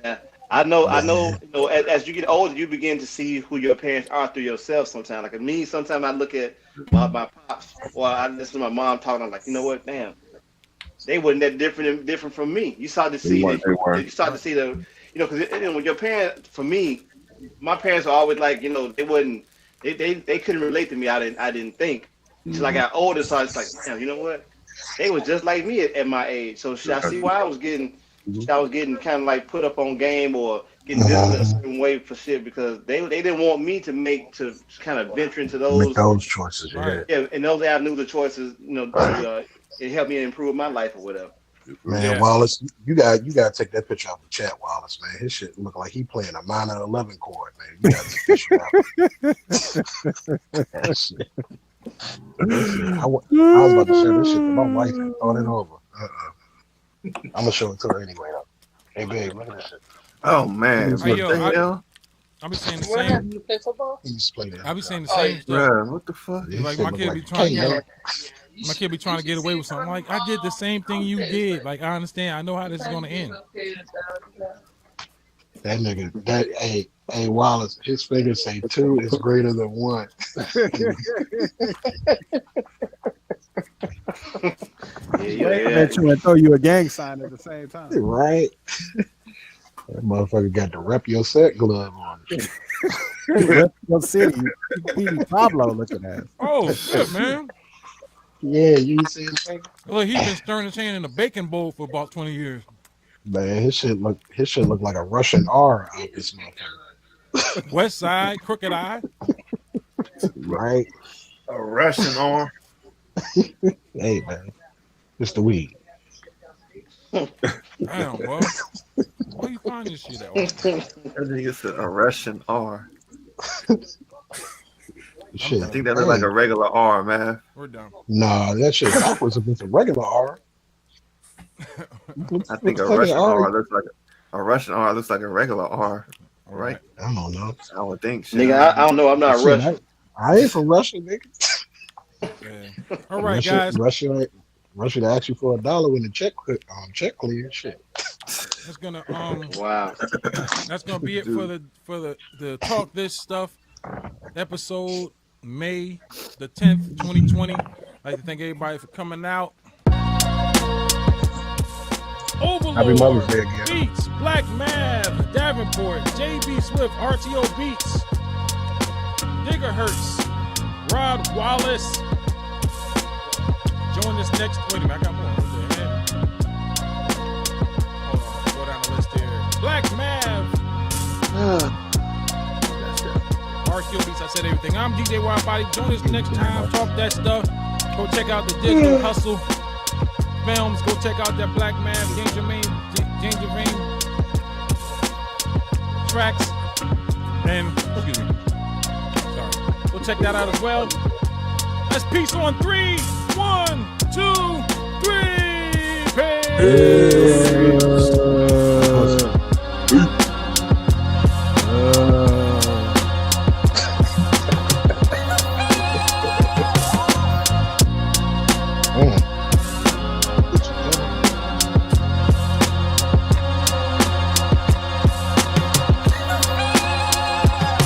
Yeah. I know. As you get older, you begin to see who your parents are through yourself. Sometimes, like me, sometimes I look at my pops, or I listen to my mom talking. I'm like, you know what? Damn, they wasn't that different from me. You start to see. You start to see you know, because when your parents, for me, my parents are always like, you know, they couldn't relate to me. I didn't think until I got older. So I was like, damn, you know what? They was just like me at my age. So I see why I was getting kind of like put up on game or getting disciplined a certain way for shit, because they didn't want me to kind of venture into Make those choices. yeah, and those avenues of choices, you know, to, it helped me improve my life or whatever. Man, Wallace, you got to take that picture out the chat, Wallace. Man, his shit look like he playing a minor 11 chord. Man, you got to take this shit out. That shit. I was about to share this shit to my wife and thought it over. I'm gonna show it to her anyway. Though. Hey, babe, look at this shit. Oh man, Hey, what the hell? I be saying the What same. happened? You play football? He used to play that. I be saying the same stuff. Bruh, what the fuck? Like my kid be trying to my kid be trying to get away with something. Like, I did the same thing you did. Like, I understand. I know how this is gonna end. That nigga, hey Wallace, his fingers say 2 is greater than 1. I bet you and throw you a gang sign at the same time. Right? That motherfucker got the rep your set glove on. Rep your city, you Pablo looking at. Oh shit, man! Yeah, you see his thing? Look, he's been stirring his hand in a baking bowl for about 20 years. Man, his shit look like a Russian R out this motherfucker. West Side, Crooked Eye. Right? A Russian arm. Hey man, it's the weed. Damn, bro. Where you find this shit at? That nigga said a Russian R. Shit. I think that looks like a regular R, man. We're done. Nah, that shit backwards against a regular R. I think a Russian R looks like a Russian R looks like a regular R. Right? I don't know. I would think. Shit. Nigga, I don't know. I'm not Russian. I ain't from Russia, nigga. Yeah. All right, guys. Russia to ask you for $1 when the check clear. Shit. That's gonna wow. That's gonna be it for the Talk This Stuff episode, May the 10th, 2020. I'd like to thank everybody for coming out. Overlord, Happy Mother's Day again. Beats, Black Mav, Davenport, JB Swift, RTO Beats, Gigahertz, Rod Wallace. Join this next. Wait a minute, I got more. Hold on, go down the list here. Black Mav. RTO Beats, I said everything. I'm DJ Wildbody. Join us next time. Talk that stuff. Go check out the Digital Hustle films. Go check out that Black Mav, Gingermain tracks. And, excuse me. Sorry. Go check that out as well. Let's peace on 3. 1, 2, 3. Peace.